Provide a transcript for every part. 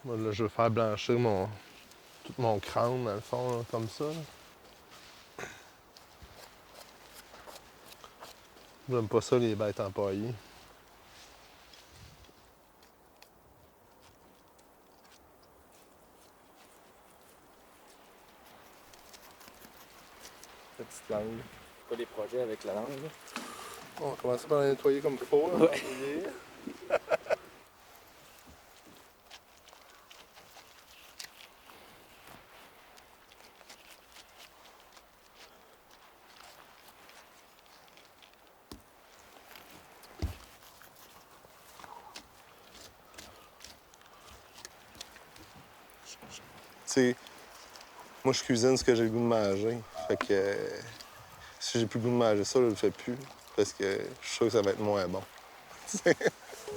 Moi, là, je veux faire blanchir tout mon crâne, dans le fond, là, comme ça. Là. J'aime pas ça, les bêtes empaillées. Petite langue. Pas des projets avec la langue, là? On va commencer par la nettoyer comme il faut. Là. Ouais. Tu sais, moi, je cuisine ce que j'ai le goût de manger. Fait que si j'ai plus le goût de manger ça, je le fais plus. Parce que je suis sûr que ça va être moins bon. Tu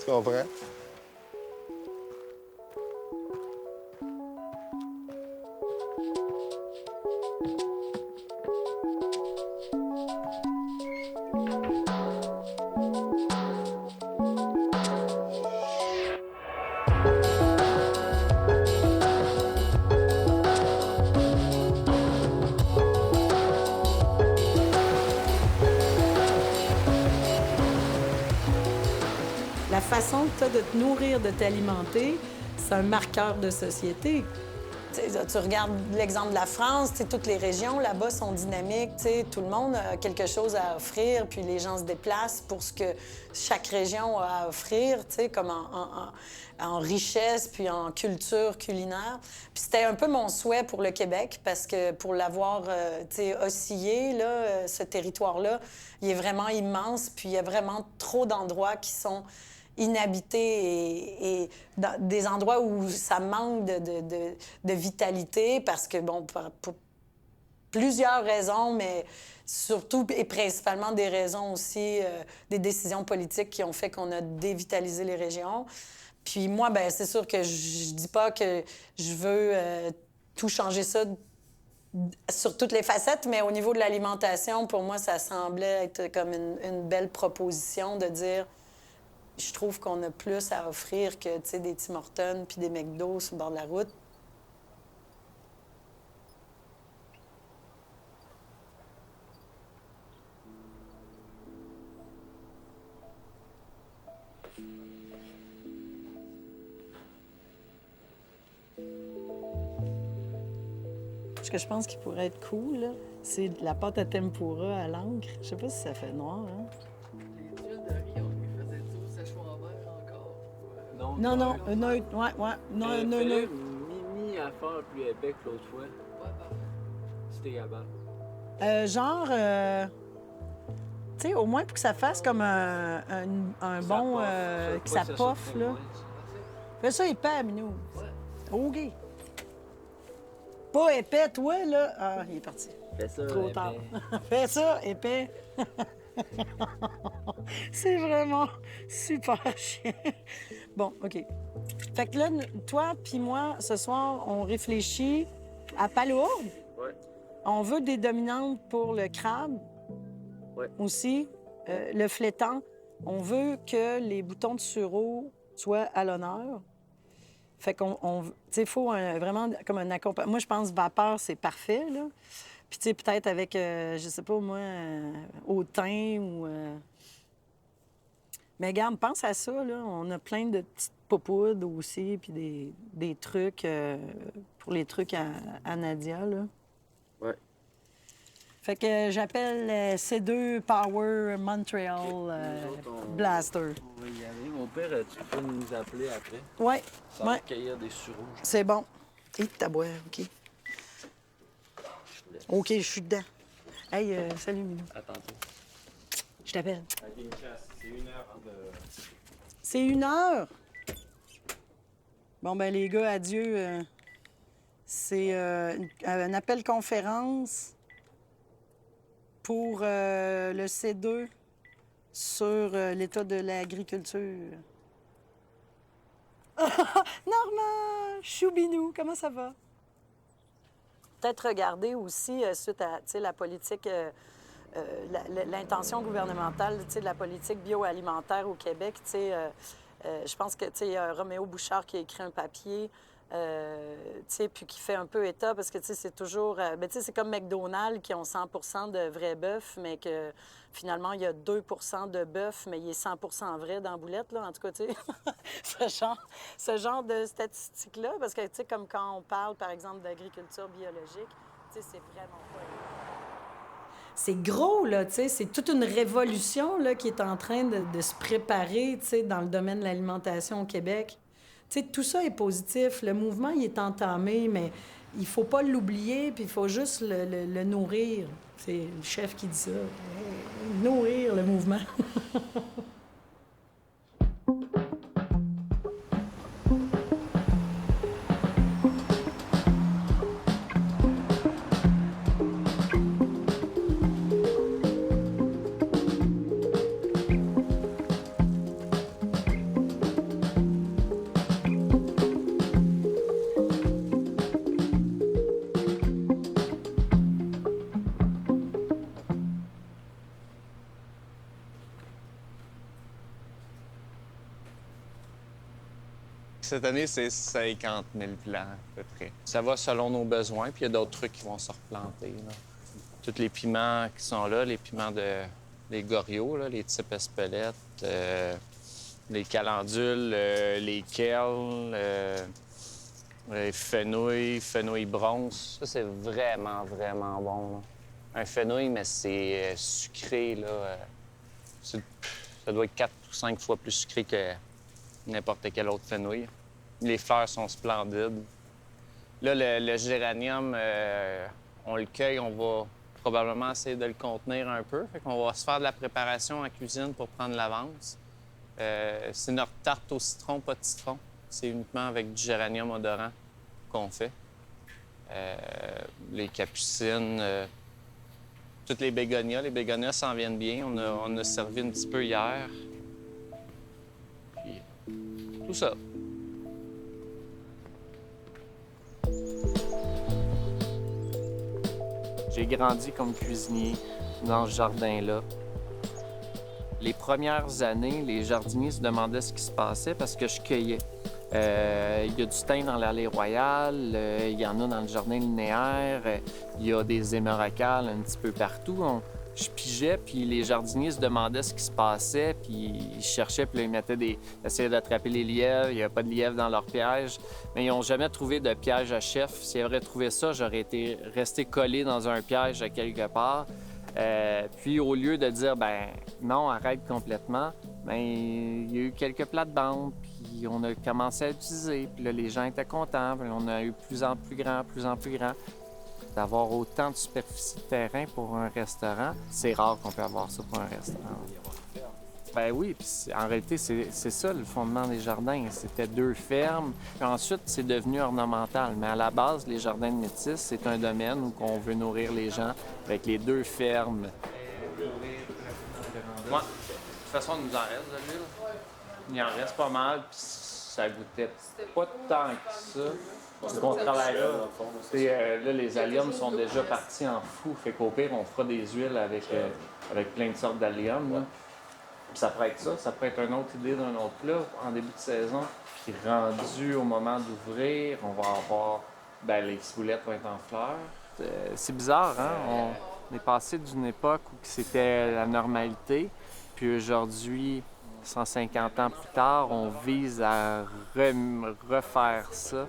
comprends? La façon que tu as de te nourrir, de t'alimenter, c'est un marqueur de société. Tu regardes l'exemple de la France, toutes les régions là-bas sont dynamiques. Tout le monde a quelque chose à offrir, puis les gens se déplacent pour ce que chaque région a à offrir, comme en richesse, puis en culture culinaire. Puis c'était un peu mon souhait pour le Québec, parce que pour l'avoir oscillé, là, ce territoire-là, il est vraiment immense, puis il y a vraiment trop d'endroits qui sont inhabités et des endroits où ça manque de vitalité parce que, bon, pour plusieurs raisons, mais surtout et principalement des raisons aussi, des décisions politiques qui ont fait qu'on a dévitalisé les régions. Puis moi, ben c'est sûr que je dis pas que je veux tout changer ça sur toutes les facettes, mais au niveau de l'alimentation, pour moi, ça semblait être comme une belle proposition de dire... Je trouve qu'on a plus à offrir que, des Tim Hortons puis des McDo sur le bord de la route. Ce que je pense qui pourrait être cool, là, c'est de la pâte à tempura à l'encre. Je sais pas si ça fait noir, hein? Les tuiles de riz, on lui faisait tout sèche-en vert encore. Non, un neutre, ouais. Non, un neutre. Mini affaire plus épais que l'autre fois. Ouais, parfait. C'était capable. Tu sais, au moins pour que ça fasse comme un bon... que ça poffe, là. Fais ça épais, Minou. Ouais. OK. Pas épais, toi, là. Ah, il est parti. Fais ça, Trop épais. tard. Fais ça, épais. C'est vraiment super chiant. Bon, OK. Fait que là, toi puis moi, ce soir, on réfléchit à palourde. Ouais. On veut des dominantes pour le crabe. Ouais. Aussi. Le flétan. On veut que les boutons de sureau soient à l'honneur. Fait qu'on... Tu sais, il faut vraiment comme un accompagnement. Moi, je pense vapeur, c'est parfait, là. Puis, tu sais, peut-être avec, je sais pas, moi, au thym ou... Mais regarde, pense à ça, là. On a plein de petites popoudres aussi, puis des trucs pour les trucs à Nadia, là. Ouais. Fait que j'appelle C2 Power Montreal Nous autres, Blaster. On va y aller. Mon père, tu peux nous appeler après. Ouais, Ça va ouais, cueillir des sureaux. c'est bon. Et ta boire, OK. Je te laisse. OK, je suis dedans. Hey, salut, Minou. À tantôt. Je t'appelle. C'est 1 heure de... C'est 1 heure? Bon, ben les gars, adieu. C'est un appel conférence pour le C2 sur l'état de l'agriculture. Normand! Choubinou, comment ça va? Peut-être regarder aussi, suite à la politique, l'intention gouvernementale de la politique bioalimentaire au Québec. Je pense que il y a Roméo Bouchard qui a écrit un papier Tu sais, puis qui fait un peu état parce que, tu sais, c'est toujours... ben, tu sais, c'est comme McDonald's qui ont 100 de vrai bœuf, mais que finalement, il y a 2 de bœuf, mais il est 100 vrai dans la boulette, là. En tout cas, tu sais, ce genre de statistiques-là, parce que, tu sais, comme quand on parle, par exemple, d'agriculture biologique, tu sais, c'est vraiment pas... C'est gros, là, tu sais, c'est toute une révolution, là, qui est en train de se préparer, tu sais, dans le domaine de l'alimentation au Québec. Tu sais, tout ça est positif. Le mouvement, il est entamé, mais il faut pas l'oublier, puis il faut juste le nourrir. C'est le chef qui dit ça. Nourrir le mouvement. Cette année, c'est 50 000 plants, à peu près. Ça va selon nos besoins, puis il y a d'autres trucs qui vont se replanter, là. Tous les piments qui sont là, les piments les goriot, là, les types espelettes, les calendules, les kales, les fenouil bronze. Ça, c'est vraiment, vraiment bon, là. Un fenouil, mais c'est sucré, là. Ça doit être 4 ou 5 fois plus sucré que n'importe quel autre fenouil. Les fleurs sont splendides. Là, le géranium, on le cueille, on va probablement essayer de le contenir un peu. Fait qu'on va se faire de la préparation en cuisine pour prendre l'avance. C'est notre tarte au citron, pas de citron. C'est uniquement avec du géranium odorant qu'on fait. Les capucines, toutes les bégonias. Les bégonias s'en viennent bien. On a servi un petit peu hier. Puis, tout ça. J'ai grandi comme cuisinier dans ce jardin-là. Les premières années, les jardiniers se demandaient ce qui se passait parce que je cueillais. Il y a du thym dans l'allée royale, il y en a dans le jardin linéaire, il y a des émeraucales un petit peu partout. Je pigeais, puis les jardiniers se demandaient ce qui se passait, puis ils cherchaient, puis là, ils essayaient d'attraper les lièvres. Il n'y a pas de lièvres dans leur piège. Mais ils n'ont jamais trouvé de piège à chef. S'ils avaient trouvé ça, j'aurais été resté collé dans un piège à quelque part. Puis au lieu de dire, ben non, arrête complètement, ben il y a eu quelques plates-bandes, puis on a commencé à utiliser. Puis là, les gens étaient contents, puis on a eu plus en plus grand. D'avoir autant de superficie de terrain pour un restaurant, c'est rare qu'on peut avoir ça pour un restaurant. Ben oui, puis en réalité, c'est ça le fondement des jardins. C'était 2 fermes. Puis ensuite, c'est devenu ornemental. Mais à la base, les jardins de métis, c'est un domaine où on veut nourrir les gens avec les 2 fermes. Ouais. De toute façon, il nous en reste de l'huile. Il en reste pas mal, puis ça goûtait pas tant que ça. Parce qu'on travaille là. Là, les alliums sont déjà partis en fou. Fait qu'au pire, on fera des huiles avec plein de sortes d'alliums, là. Puis ça pourrait être ça. Ça pourrait être une autre idée d'un autre plat en début de saison. Puis rendu au moment d'ouvrir, on va avoir... Ben, les ciboulettes vont être en fleurs. C'est bizarre, hein? On est passé d'une époque où c'était la normalité. Puis aujourd'hui, 150 ans plus tard, on vise à refaire ça.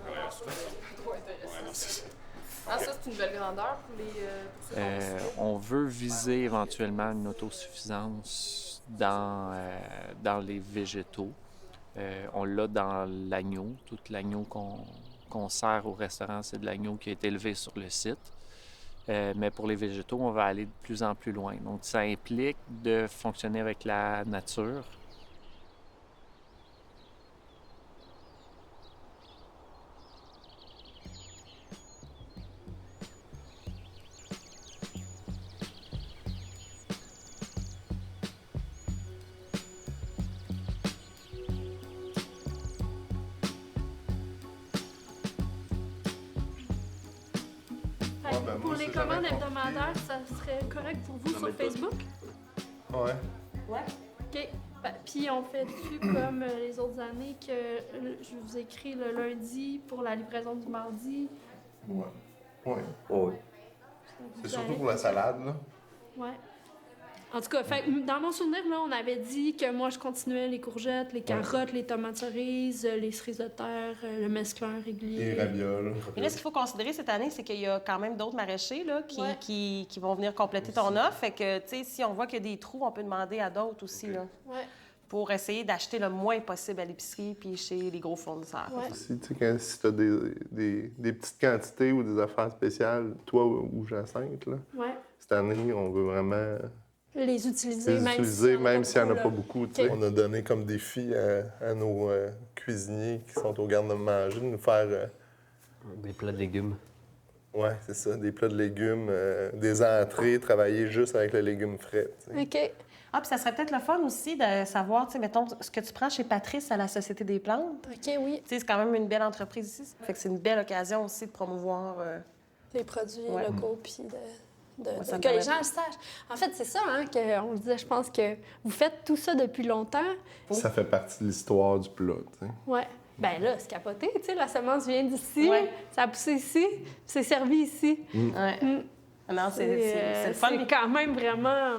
Ah, ça, c'est une belle grandeur pour les... On veut viser éventuellement une autosuffisance dans les végétaux. On l'a dans l'agneau. Tout l'agneau qu'on sert au restaurant, c'est de l'agneau qui a été élevé sur le site. Mais pour les végétaux, on va aller de plus en plus loin. Donc, ça implique de fonctionner avec la nature. Pour les commandes hebdomadaires, ça serait correct pour vous sur Facebook? Ouais. Ouais. OK. Puis Puis on fait-tu comme les autres années que je vous écris le lundi pour la livraison du mardi? Ouais. Ouais. Oui. C'est surtout pour la salade, là. Ouais. En tout cas, fait, dans mon souvenir, là, on avait dit que moi, je continuais les courgettes, les carottes, les tomates cerises, les cerises de terre, le mesclun régulier. Les ravioles. Mais là, ce qu'il faut considérer cette année, c'est qu'il y a quand même d'autres maraîchers là, Ouais. qui vont venir compléter ton offre. Fait que, tu sais, si on voit qu'il y a des trous, on peut demander à d'autres aussi, là, Ouais. pour essayer d'acheter le moins possible à l'épicerie puis chez les gros fournisseurs. Ouais. Si tu as des petites quantités ou des affaires spéciales, toi ou Jacinthe, là, Ouais. cette année, on veut vraiment Les utiliser, les utiliser, même s'il n'y en a pas beaucoup. tu sais. OK. On a donné comme défi à nos cuisiniers qui sont au garde-manger de nous faire, Des plats de légumes. ouais, c'est ça, des plats de légumes, des entrées, travailler juste avec le légume frais. tu sais. OK. Ah, puis ça serait peut-être le fun aussi de savoir, tu sais, mettons, ce que tu prends chez Patrice à la Société des plantes. OK, oui. Tu sais, c'est quand même une belle entreprise ici. Fait que c'est une belle occasion aussi de promouvoir. Les produits Ouais. locaux, puis ça me que les permet- gens le sachent. En fait, c'est ça, hein, qu'on le disait, je pense que vous faites tout ça depuis longtemps. Ça fait partie de l'histoire du plat. tu sais. Ouais. Ben là, c'est capoté, tu sais, la semence vient d'ici, Ouais. ça a poussé ici, puis c'est servi ici. Ouais. Non, c'est le fun. C'est quand même vraiment...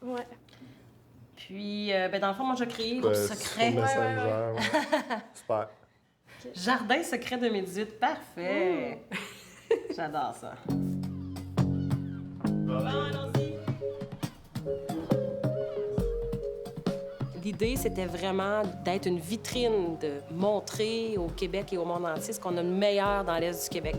ouais. Puis, ben, dans le fond, moi, j'ai créé l'autre secret. Sur Messenger, ouais. Super. Jardin secret 2018. Parfait. J'adore ça. L'idée, c'était vraiment d'être une vitrine, de montrer au Québec et au monde entier ce qu'on a de meilleur dans l'Est du Québec.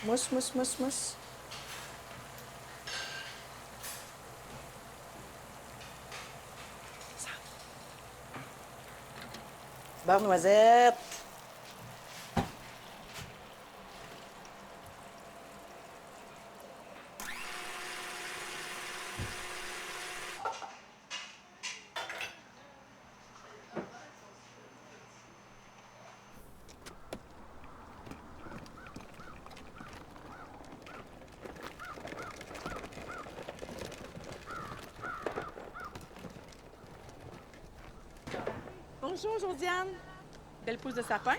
Mousse, mousse, mousse, mousse. Beurre noisette. Bonjour, Josiane. Belle pousse de sapin.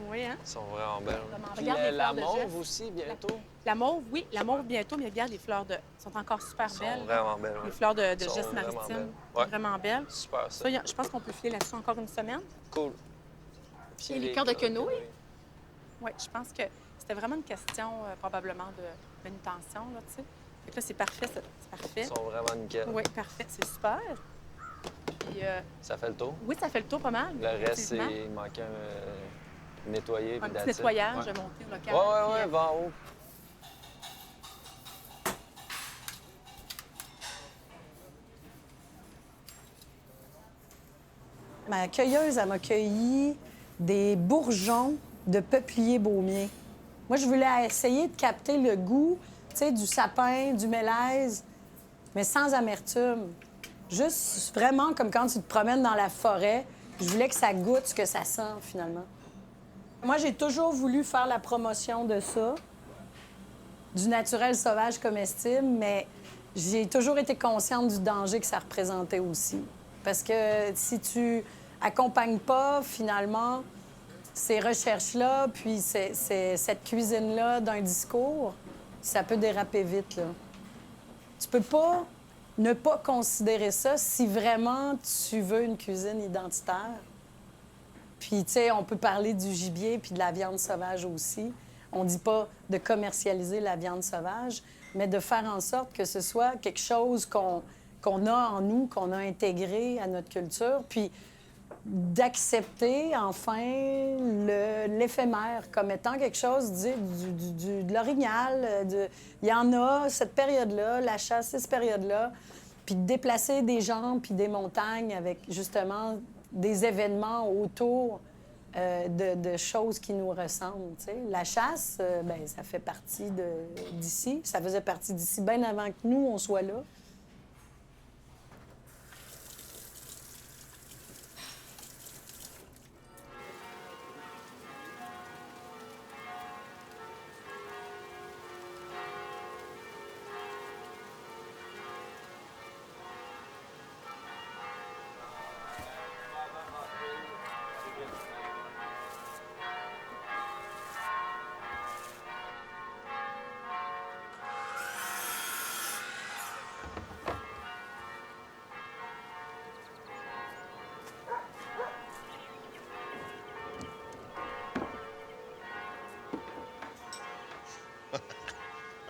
Oui, hein? Ils sont vraiment belles. Puis Regarde les la fleurs de mauve geste. aussi, bientôt. La mauve, oui. La mauve bientôt, mais regarde, les fleurs de... sont encore super Ils belles. sont vraiment belles. Les Ouais. fleurs de Sont geste vraiment maritime. belles. Ouais. Vraiment belles. Super, ça. Ça, je pense qu'on peut filer là-dessus encore une semaine. Cool. Puis Et les cœurs de quenouille? Oui, je pense que c'était vraiment une question probablement de manutention, là, tu sais. Fait que là, c'est parfait, c'est parfait. Ils sont vraiment nickel. Oui, parfait, c'est super. Puis, Ça fait le tour. oui, ça fait le tour pas mal. Le reste, c'est effectivement. il manquait nettoyer. Un puis petit that's it. nettoyage, Ouais. monter au local. Ouais, ouais, puis, ouais, va en haut. Ma cueilleuse, elle m'a cueilli des bourgeons de peuplier baumier. Moi, je voulais essayer de capter le goût, tu sais, du sapin, du mélèze, mais sans amertume. Juste vraiment comme quand tu te promènes dans la forêt. Je voulais que ça goûte ce que ça sent, finalement. Moi, j'ai toujours voulu faire la promotion de ça, du naturel sauvage comestible, mais j'ai toujours été consciente du danger que ça représentait aussi. Parce que si tu accompagnes pas, finalement, ces recherches-là, puis cette cuisine-là d'un discours, ça peut déraper vite, là. Tu peux pas ne pas considérer ça si vraiment tu veux une cuisine identitaire. Puis, tu sais, on peut parler du gibier puis de la viande sauvage aussi. On dit pas de commercialiser la viande sauvage, mais de faire en sorte que ce soit quelque chose qu'on a en nous, qu'on a intégré à notre culture, puis d'accepter, enfin, l'éphémère comme étant quelque chose de l'orignal. Il y en a, cette période-là, la chasse, cette période-là, puis de déplacer des gens puis des montagnes avec, justement, des événements autour de choses qui nous ressemblent. Tu sais. La chasse, ben, ça fait partie d'ici. Ça faisait partie d'ici bien avant que nous, on soit là.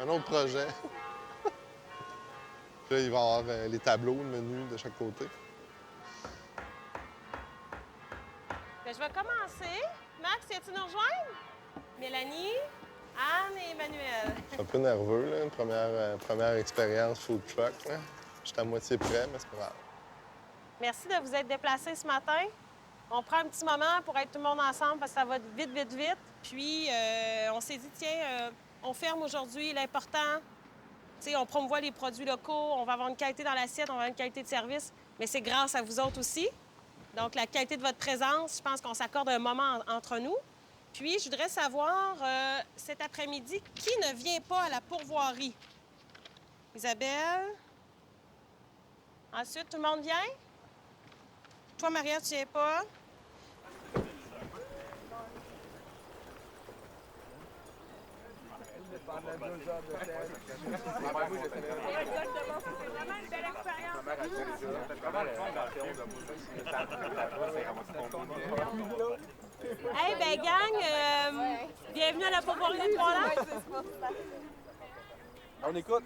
Un autre projet. Puis là, il va y avoir les tableaux, le menu de chaque côté. Bien, je vais commencer. Max, viens-tu nous rejoindre? Mélanie, Anne et Emmanuel. Je suis un peu nerveux, là, une première expérience food truck. Là. Je suis à moitié prêt, mais c'est pas grave. Merci de vous être déplacés ce matin. On prend un petit moment pour être tout le monde ensemble parce que ça va vite, vite, vite. Puis, on s'est dit, tiens, on ferme aujourd'hui. L'important, tu sais, on promouvoit les produits locaux, on va avoir une qualité dans l'assiette, on va avoir une qualité de service, mais c'est grâce à vous autres aussi. Donc, la qualité de votre présence, je pense qu'on s'accorde un moment entre nous. Puis, je voudrais savoir, cet après-midi, qui ne vient pas à la pourvoirie? Isabelle? Ensuite, tout le monde vient? Toi, Maria, tu viens pas? Hey, ben gang, bienvenue à la pourvoirie de Trois-Lacs. On écoute.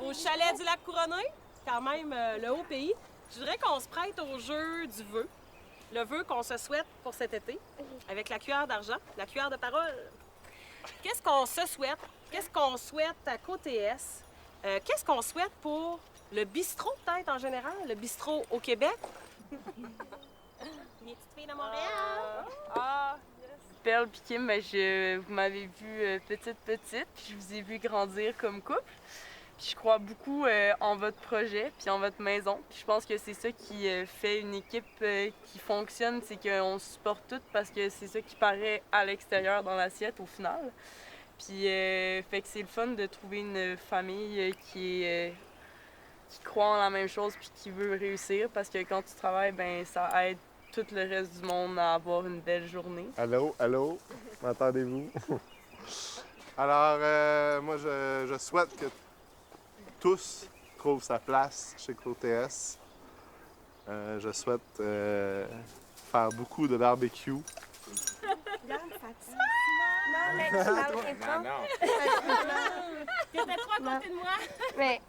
Au chalet du lac Couronné, quand même le haut pays. Je voudrais qu'on se prête au jeu du vœu. Le vœu qu'on se souhaite pour cet été, avec la cuillère d'argent, la cuillère de parole. Qu'est-ce qu'on se souhaite? Qu'est-ce qu'on souhaite à COTS? Qu'est-ce qu'on souhaite pour le bistrot, peut-être, en général? Le bistrot au Québec? Les petites filles de Montréal! Perle puis Kim, ben, vous m'avez vu petite, puis je vous ai vu grandir comme couple. Puis je crois beaucoup en votre projet, puis en votre maison. Puis je pense que c'est ça qui fait une équipe qui fonctionne, c'est qu'on se supporte toutes parce que c'est ça qui paraît à l'extérieur dans l'assiette au final. Puis fait que c'est le fun de trouver une famille qui croit en la même chose puis qui veut réussir parce que quand tu travailles, ben ça aide tout le reste du monde à avoir une belle journée. Allô, allô, m'entendez-vous? Alors, moi, je souhaite que tous trouvent sa place chez COTS. Je souhaite faire beaucoup de barbecue. T'étais trop à côté de moi? Mais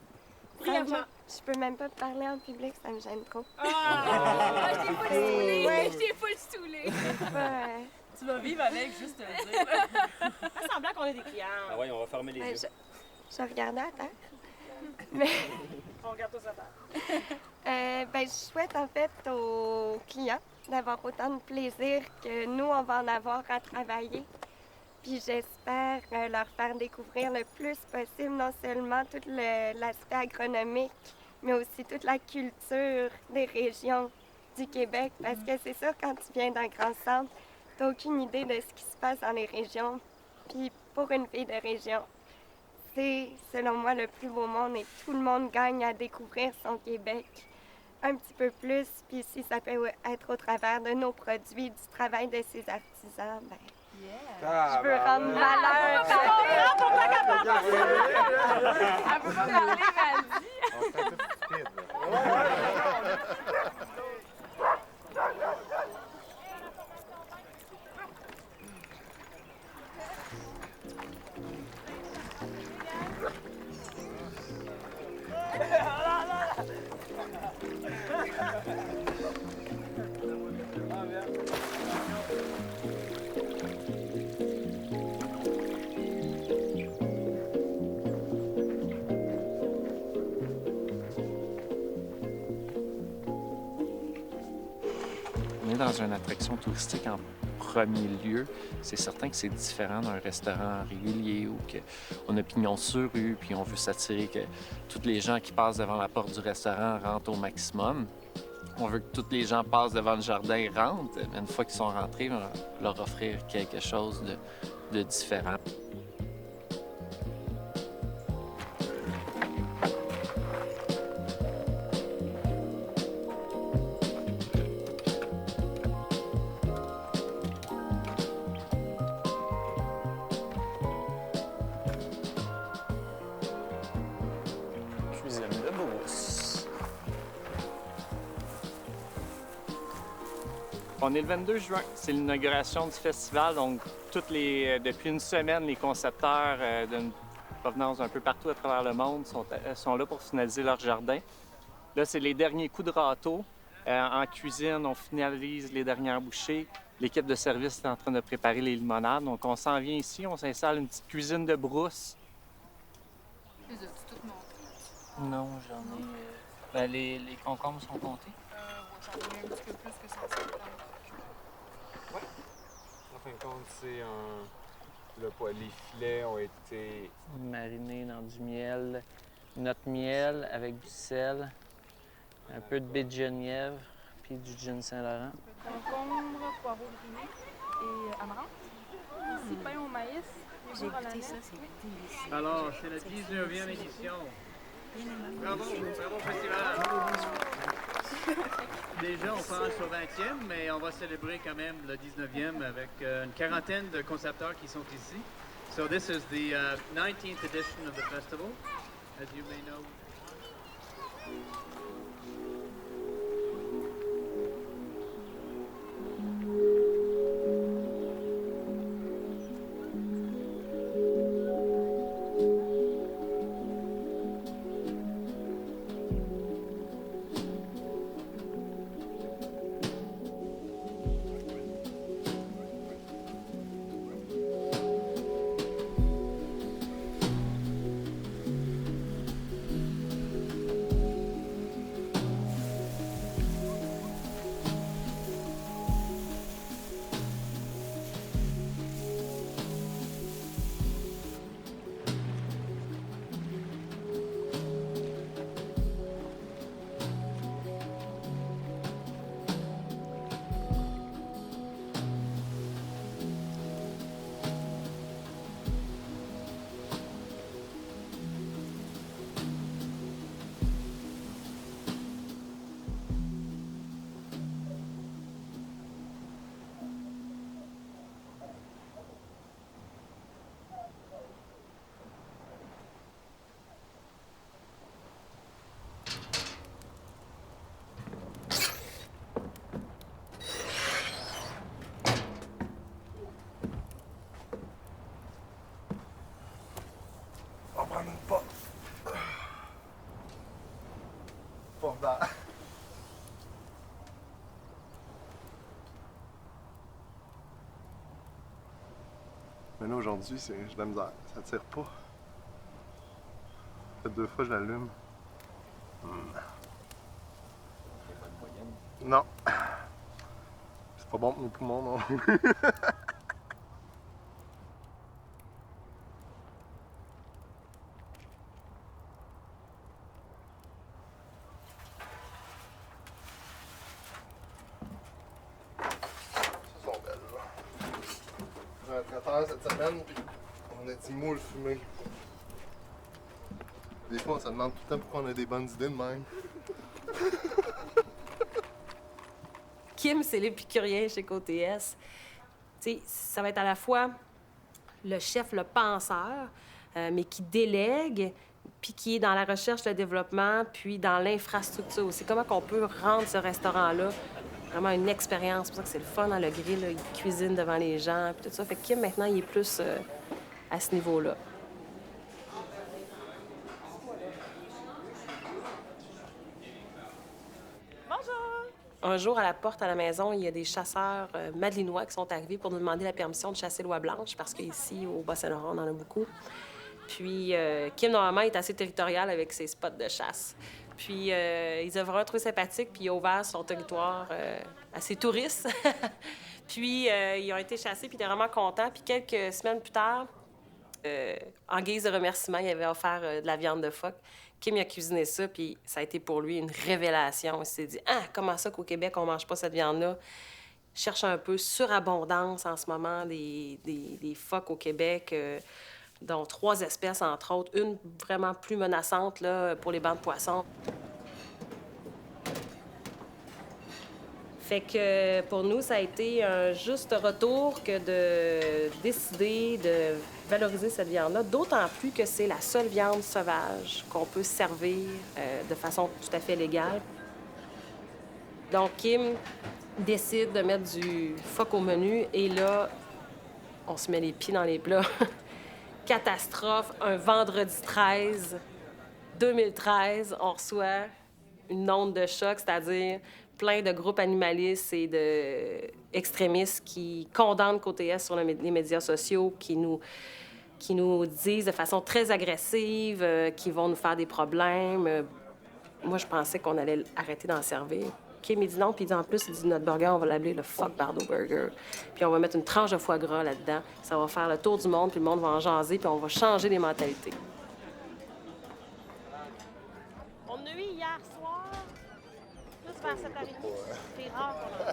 Brièvement. je peux même pas parler en public, ça me gêne trop. Je t'ai full saoulée. Ouais. Je t'ai full saoulée. Tu vas vivre avec, juste te le dire. Fais semblant qu'on est des clients. Ah ouais, on va fermer les yeux. Je regardais à terre. Mais On regarde tous à terre. ben, je souhaite en fait aux clients d'avoir autant de plaisir que nous, on va en avoir à travailler. Puis j'espère leur faire découvrir le plus possible non seulement tout l'aspect agronomique, mais aussi toute la culture des régions du Québec. Parce que c'est sûr, quand tu viens d'un grand centre, tu n'as aucune idée de ce qui se passe dans les régions. Puis pour une fille de région, c'est, selon moi, le plus beau monde et tout le monde gagne à découvrir son Québec un petit peu plus. Puis si ça peut être au travers de nos produits, du travail de ces artisans, ben, je veux rendre valeur. Elle peut pas parler, vas-y! dans une attraction touristique en premier lieu, c'est certain que c'est différent d'un restaurant régulier où on a pignon sur rue, puis on veut s'attirer que tous les gens qui passent devant la porte du restaurant rentrent au maximum. On veut que tous les gens passent devant le jardin et rentrent, mais une fois qu'ils sont rentrés, on va leur offrir quelque chose de différent. Cuisine de brousse. On est le 22 juin, c'est l'inauguration du festival, donc depuis une semaine, les concepteurs d'une provenance un peu partout à travers le monde sont là pour finaliser leur jardin. Là, c'est les derniers coups de râteau. En cuisine, on finalise les dernières bouchées. L'équipe de service est en train de préparer les limonades. Donc, on s'en vient ici, on s'installe une petite cuisine de brousse. Les as-tu toutes montées? Non, j'en ai... les concombres sont comptés. J'en ai un petit peu plus que 150. Ouais. En fin de compte, c'est les filets ont été Marinés dans du miel, notre miel avec du sel, un peu de baie de Genièvre, puis du gin Saint-Laurent. Concombre, poireau grillé et amarante. Ici, pain au maïs. J'ai goûté ça, c'est délicieux. Alors, c'est la 19e édition. Bravo, bravo festival. Déjà, on passe au 20e, mais on va célébrer quand même le 19e avec une quarantaine de concepteurs qui sont ici. So this is the 19th edition of the festival, as you may know. On va prendre une pas. Pas bas. Mais là, aujourd'hui, j'ai de la misère. Ça tire pas. Ça fait 2 fois que je l'allume. Non. C'est pas bon pour mes poumons, non. Cette semaine, puis on a dit moule fumé. Des fois, on se demande tout le temps pourquoi on a des bonnes idées de même. Kim, c'est l'épicurien chez Côté S. Tu sais, ça va être à la fois le chef, le penseur, mais qui délègue, puis qui est dans la recherche, le développement, puis dans l'infrastructure aussi. Comment qu'on peut rendre ce restaurant-là vraiment une expérience. C'est pour ça que c'est le fun dans le grill, là. Il cuisine devant les gens, puis tout ça. Fait que Kim, maintenant, il est plus à ce niveau-là. Bonjour! Un jour, à la porte à la maison, il y a des chasseurs madelinois qui sont arrivés pour nous demander la permission de chasser l'oie blanche, parce qu'ici, au Bas-Saint-Laurent, on en a beaucoup. Puis Kim, normalement, est assez territorial avec ses spots de chasse. Puis ils ont vraiment trouvé sympathique, puis il a ouvert son territoire à ses touristes. Puis ils ont été chassés, puis il était vraiment content. Puis quelques semaines plus tard, en guise de remerciement, il avait offert de la viande de phoque. Kim il a cuisiné ça, puis ça a été pour lui une révélation. Il s'est dit « Ah, comment ça qu'au Québec, on mange pas cette viande-là? » Je cherche un peu surabondance en ce moment des phoques au Québec, dont 3 espèces, entre autres. Une vraiment plus menaçante là, pour les bancs de poissons. Fait que pour nous, ça a été un juste retour que de décider de valoriser cette viande-là, d'autant plus que c'est la seule viande sauvage qu'on peut servir de façon tout à fait légale. Donc, Kim décide de mettre du phoque au menu et là, on se met les pieds dans les plats. Catastrophe, un vendredi 13 2013, on reçoit une onde de choc, c'est-à-dire plein de groupes animalistes et d'extrémistes qui condamnent Côté Est sur les médias sociaux, qui nous disent de façon très agressive qu'ils vont nous faire des problèmes. Moi, je pensais qu'on allait arrêter d'en servir. Kim, il dit non, puis il dit en plus, il dit notre burger, on va l'appeler le Fuck Bardo Burger. Puis on va mettre une tranche de foie gras là-dedans. Ça va faire le tour du monde, puis le monde va en jaser, puis on va changer les mentalités. On a eu hier soir, plus vers 7h30. C'est rare qu'on en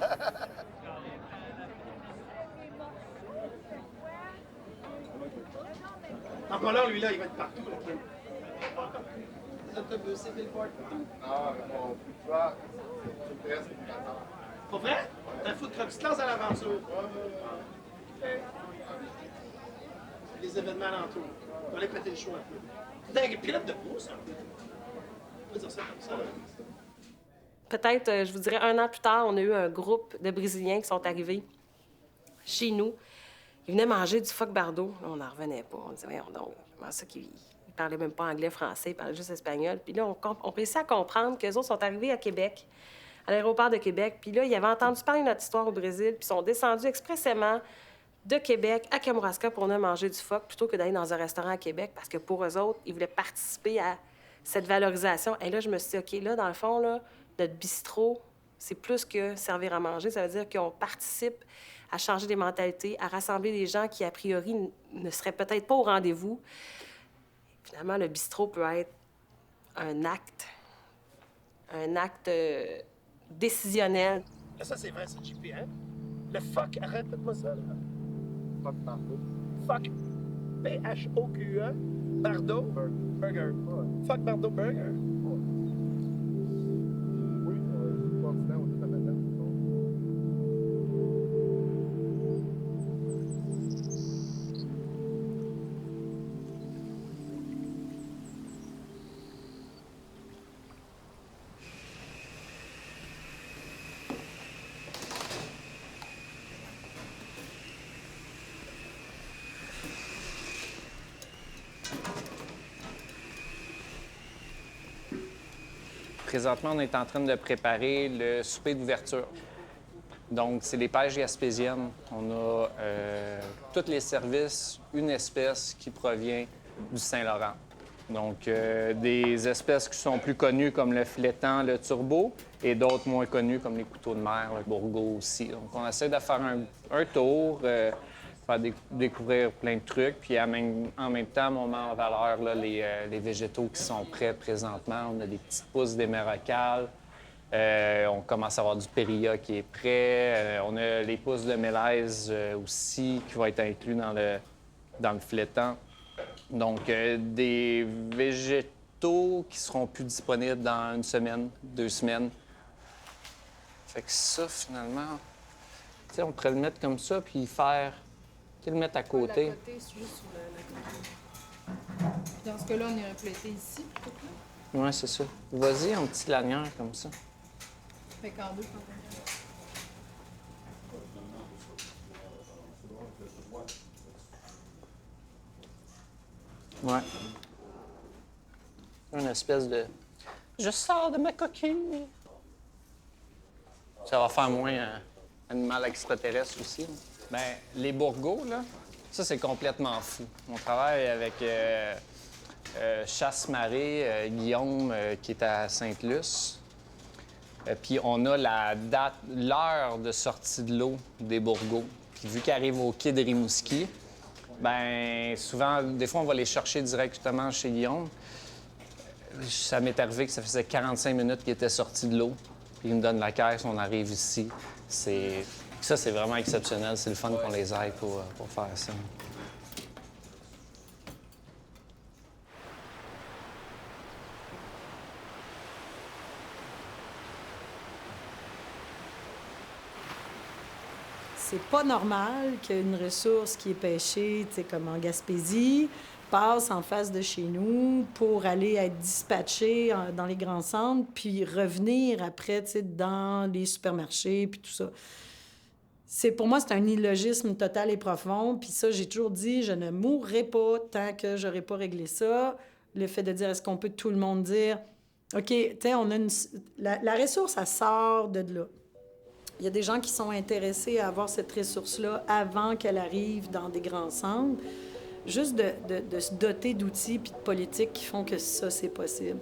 a. Encore là, lui, là, il va être partout. Là, Kim. Les autobus, c'est billboard partout. Ah, mon plus fort, c'est presque Pas vrai? T'as un food truck, tu te lances à l'aventure. Les événements alentours. On va aller péter le show un peu. T'es un pilote de course, un peu. On peut dire ça comme ça. Peut-être, je vous dirais, 1 an plus tard, on a eu un groupe de Brésiliens qui sont arrivés chez nous. Ils venaient manger du phoque Bardo. On n'en revenait pas. On disait, voyons donc, comment ça qu'ils ne parlaient même pas anglais, français, ils parlaient juste espagnol. Puis là, on réussit à comprendre qu'eux autres sont arrivés à Québec, à l'aéroport de Québec. Puis là, ils avaient entendu parler de notre histoire au Brésil, puis ils sont descendus expressément de Québec à Kamouraska pour venir manger du phoque plutôt que d'aller dans un restaurant à Québec, parce que pour eux autres, ils voulaient participer à cette valorisation. Et là, je me suis dit, OK, là, dans le fond, là, notre bistrot, c'est plus que servir à manger. Ça veut dire qu'on participe à changer des mentalités, à rassembler des gens qui, a priori, ne seraient peut-être pas au rendez-vous. Finalement, le bistrot peut être un acte décisionnel. Là, ça, c'est vrai, c'est JP, hein? Le fuck, arrête-moi ça, là. Fuck Bardo. Fuck. P-H-O-Q-E. Bardo. Burger. Fuck Bardo Burger. Oui, continent, on est pas maintenant. Présentement, on est en train de préparer le souper d'ouverture. Donc, c'est les pêches gaspésiennes. On a tous les services, une espèce qui provient du Saint-Laurent. Donc, des espèces qui sont plus connues comme le flétan, le turbo, et d'autres moins connues comme les couteaux de mer, le bourgeot aussi. Donc, on essaie de faire un tour, faire découvrir plein de trucs, puis en même temps, on met en valeur là, les végétaux qui sont prêts présentement. On a des petites pousses d'émeraucales. On commence à avoir du périlla qui est prêt. On a les pousses de mélèze aussi qui vont être inclus dans le flétan. Donc, des végétaux qui seront plus disponibles dans 1 semaine, 2 semaines. Fait que ça, finalement, tu sais, on pourrait le mettre comme ça puis faire... Tu sais, le mettre à côté. À côté, c'est juste sur le côté. Dans ce cas-là, on irait plaiter ici, plutôt que là. Oui, c'est ça. Vas-y, en petite lanière comme ça. Fait qu'en deux, quand Ouais. Une espèce de... Je sors de ma coquille. Ça va faire moins animal extraterrestre aussi. Là. Ben, les bourgots, là, ça, c'est complètement fou. On travaille avec Chasse-Marée, Guillaume, qui est à Sainte-Luce. Puis on a l'heure de sortie de l'eau des Bourgaux. Puis vu qu'ils arrivent au quai de Rimouski, ben souvent, des fois, on va les chercher directement chez Guillaume. Ça m'est arrivé que ça faisait 45 minutes qu'ils étaient sortis de l'eau. Puis ils nous donnent la caisse, on arrive ici. Ça, c'est vraiment exceptionnel. C'est le fun qu'on les aide pour faire ça. C'est pas normal qu'une ressource qui est pêchée, tu sais, comme en Gaspésie, passe en face de chez nous pour aller être dispatchée dans les grands centres, puis revenir après, tu sais, dans les supermarchés, puis tout ça. Pour moi, c'est un illogisme total et profond. Puis ça, j'ai toujours dit, je ne mourrai pas tant que j'aurai pas réglé ça. Le fait de dire, est-ce qu'on peut tout le monde dire, OK, tu sais, on a la ressource, elle sort de là. Il y a des gens qui sont intéressés à avoir cette ressource-là avant qu'elle arrive dans des grands centres. Juste de se doter d'outils et de politiques qui font que ça, c'est possible.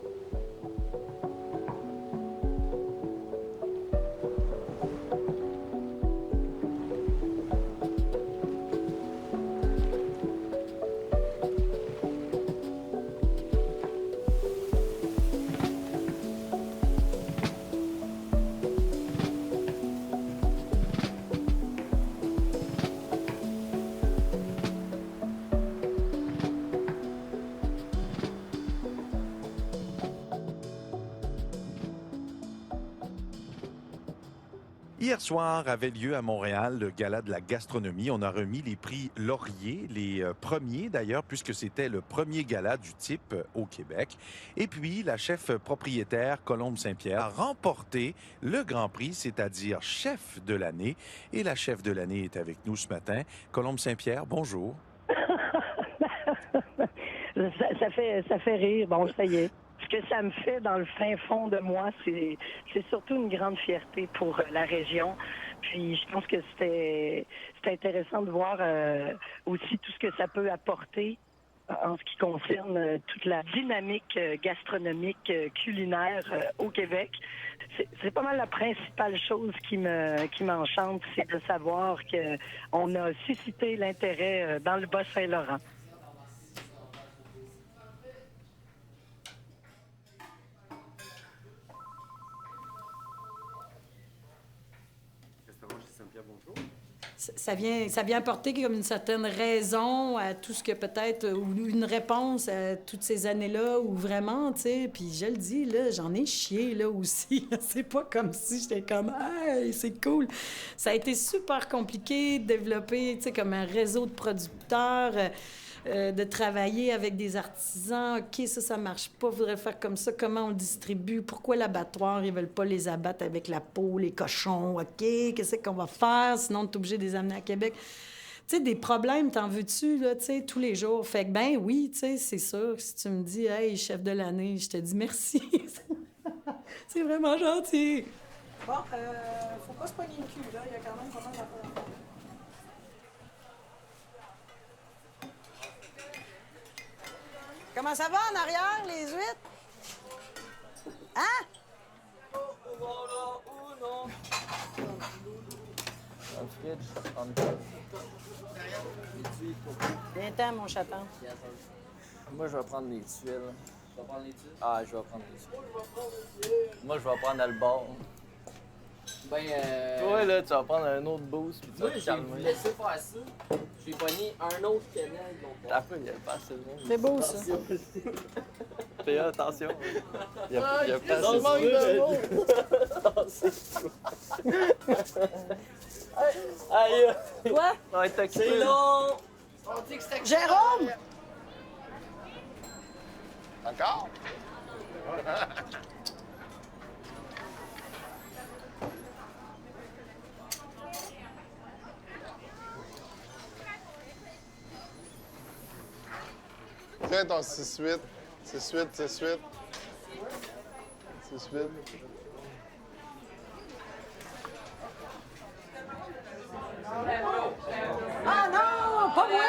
Hier soir avait lieu à Montréal le gala de la gastronomie. On a remis les prix Laurier, les premiers d'ailleurs, puisque c'était le premier gala du type au Québec. Et puis, la chef propriétaire Colombe Saint-Pierre a remporté le Grand Prix, c'est-à-dire chef de l'année. Et la chef de l'année est avec nous ce matin. Colombe Saint-Pierre, bonjour. ça fait rire. Bon, ça y est. Ce que ça me fait dans le fin fond de moi, c'est surtout une grande fierté pour la région. Puis je pense que c'est intéressant de voir aussi tout ce que ça peut apporter en ce qui concerne toute la dynamique gastronomique, culinaire au Québec. C'est pas mal la principale chose qui m'enchante, c'est de savoir qu'on a suscité l'intérêt dans le Bas-Saint-Laurent. Ça vient apporter comme une certaine raison à tout ce que peut-être, ou une réponse à toutes ces années-là, où vraiment, tu sais, puis je le dis, là, j'en ai chié, là, aussi. C'est pas comme si j'étais comme « Hey, c'est cool! » Ça a été super compliqué de développer, tu sais, comme un réseau de producteurs, de travailler avec des artisans. OK, ça marche pas, faudrait faire comme ça. Comment on le distribue? Pourquoi l'abattoir, ils veulent pas les abattre avec la peau, les cochons? OK, qu'est-ce qu'on va faire? Sinon, on est obligé de les amener à Québec. Tu sais, des problèmes, t'en veux-tu, là, tu sais, tous les jours? Fait que, ben oui, tu sais, c'est sûr. Si tu me dis « Hey, chef de l'année », je te dis merci. C'est vraiment gentil. Bon, faut pas se pogner le cul, là. Il y a quand même pas mal d'affaires. Comment ça va en arrière, les huîtres? Hein? Viens-t'en, mon chaton. Moi, je vais prendre les tuiles. Tu vas prendre les tuiles? Ah, je vais prendre les tuiles. Moi, je vais prendre le bord. Toi, là, tu vas prendre un autre boost puis tu vas te calmer. J'ai laissé faire ça. J'ai pogné un autre canal. T'as peu, il y a pas assez de monde. C'est beau, ça. Fais attention. Il y a pas assez de monde. Aïe! Quoi? On va être occupé. C'est long! On dit que c'était... Jérôme! Encore? Tiens ton 6-8. 6-8, 6-8. 6-8. Ah non, pas moi!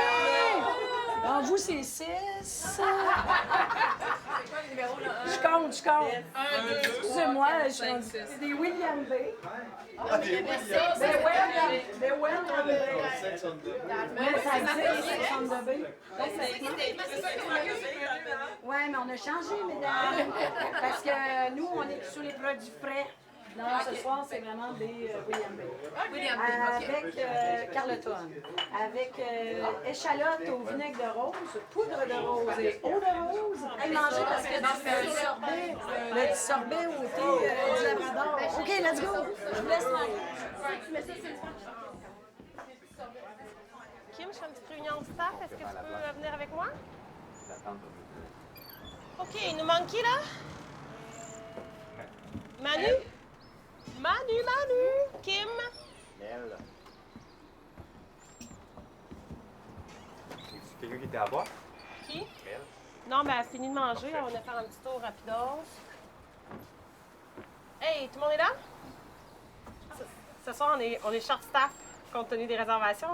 Bon, vous, c'est 6. C'est quoi le numéro, là? Je compte. Excusez-moi, je suis cinq, rendue- six. C'est des William B. Ah, des William. Des William B. Ouais, ça existe, Sex on the Beach. Oui, mais on a changé, mesdames. Parce que nous, on est sur les produits frais. Non, ce soir, c'est vraiment des William B. William B, ok. Avec Carleton. Avec échalote au vinaigre de rose, poudre de rose et eau de rose. Hey, manger parce que tu fais le sorbet. Le sorbet au thé du Labrador. OK, let's go. Je vous laisse Kim, je fais une petite réunion de staff. Est-ce que tu peux venir avec moi? OK, il nous manque qui, là? Manu? Manu! Kim? Mel. C'est quelqu'un qui était à boire? Qui? Mel. Non, mais elle a fini de manger. On va faire un petit tour rapidos. Hey, tout le monde est là? Ce soir, on est short staff. Compte tenu des réservations,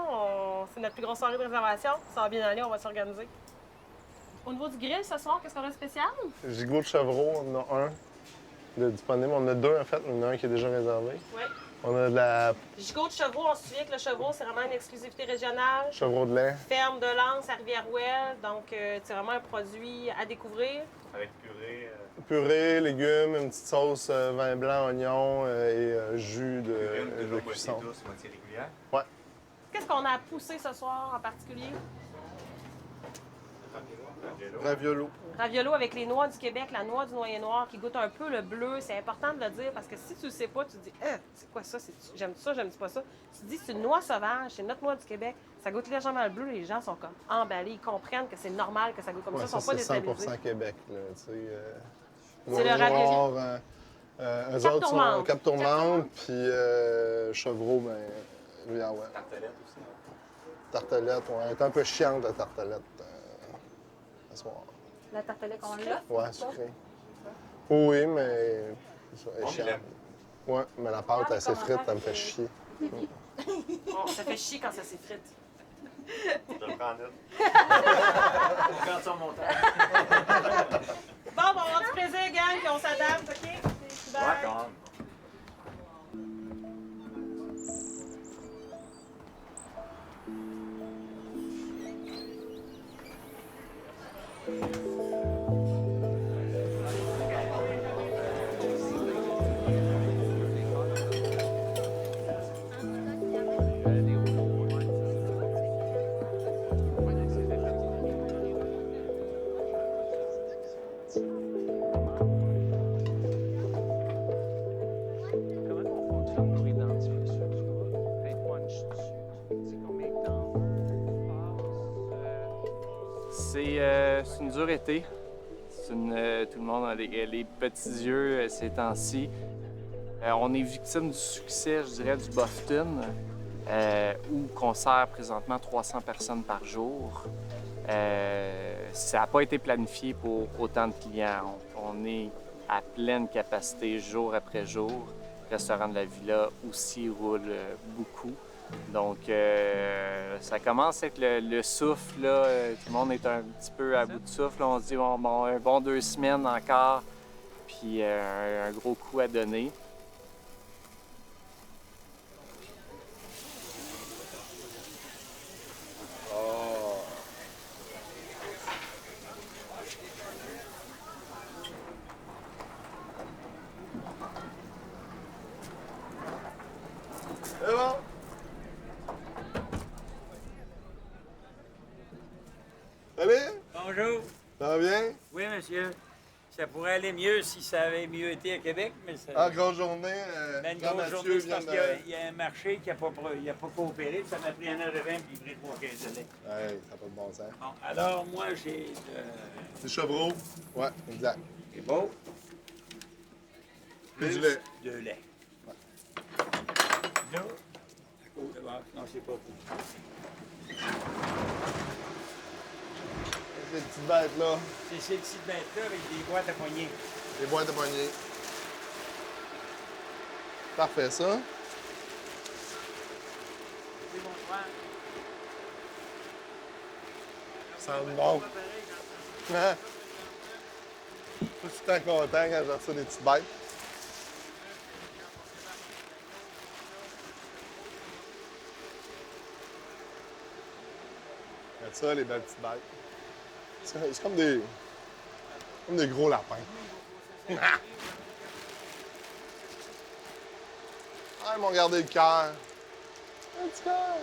c'est notre plus grosse soirée de réservation. Ça va bien aller, on va s'organiser. Au niveau du grill, ce soir, qu'est-ce qu'on a de spécial? Gigot de chevreau, on en a un de disponible. On en a deux, en fait. Il y en a un qui est déjà réservé. Oui. On a de la Gigot de chevreau, on se souvient que le chevreau, c'est vraiment une exclusivité régionale. chevreau de lait. Ferme de Lens à Rivière-Ouelle. Donc, c'est vraiment un produit à découvrir. Avec purée. Purée, légumes, une petite sauce, vin blanc, oignon et jus de cuisson. Moitié douce, moitié régulière. Ouais. Qu'est-ce qu'on a à pousser ce soir en particulier? Raviolo. Raviolo avec les noix du Québec, la noix du noyer noir qui goûte un peu le bleu. C'est important de le dire parce que si tu le sais pas, tu te dis c'est quoi ça? J'aime ça, j'aime pas ça. Tu te dis c'est une noix sauvage, c'est notre noix du Québec. Ça goûte légèrement le bleu, les gens sont comme emballés, ils comprennent que c'est normal que ça goûte comme ça, ils sont pas c'est déstabilisés. 100% Québec, là, tu sais. C'est le ravioli. Eux autres sont Cap Tourmente, puis Chevreau, ben, Rivière-Ouelle. Tartelette aussi. Tartelette, ouais. Elle est un peu chiante, la tartelette, ce soir. La tartelette qu'on l'a? Ouais, sucrée. Oui, mais c'est ça, elle est Bon, chiante. Ouais, mais la pâte, elle s'effrite, elle me fait chier. Bon, ça fait chier quand ça s'effrite. Je le prends net. On garde son montage. Bon, on va avoir du plaisir, gang, puis on s'adapte, OK? Bye. Ouais, quand même. C'est une dure été. Tout le monde a les petits yeux ces temps-ci. On est victime du succès, je dirais, du Bofton, où qu'on sert présentement 300 personnes par jour. Ça n'a pas été planifié pour autant de clients. On est à pleine capacité jour après jour. Le restaurant de la Villa aussi roule beaucoup. Donc, ça commence avec le souffle. Là. Tout le monde est un petit peu à bout de souffle. On se dit, bon, un bon 2 semaines encore, puis un gros coup à donner. C'est bon? Salut! Bonjour. Ça va bien? Oui, monsieur. Ça pourrait aller mieux si ça avait mieux été à Québec, mais ça... Ah, grosse journée. Ben, une Jean grosse Mathieu journée, c'est vient parce qu'il y a un marché qui n'a pas coopéré, puis ça m'a pris 1h20 puis livré 3 caisses de lait. Ouais, ça n'a pas de bon sens. Bon, alors, moi, j'ai C'est Chevreau? Ouais, exact. C'est beau. Plus du lait. De lait. Là, à côte de base. Non, c'est pas pour. Ces petites bêtes-là. C'est ces petites bêtes-là avec des boîtes à poignées. Les boîtes à poignées. Parfait, ça. C'est bon, frère. Ça sent bon. Hein? Je suis tout le temps content quand je reçois des petites bêtes. Regarde ça, les belles petites bêtes. C'est comme des gros lapins. Ah, ils m'ont gardé le cœur. Un petit cœur.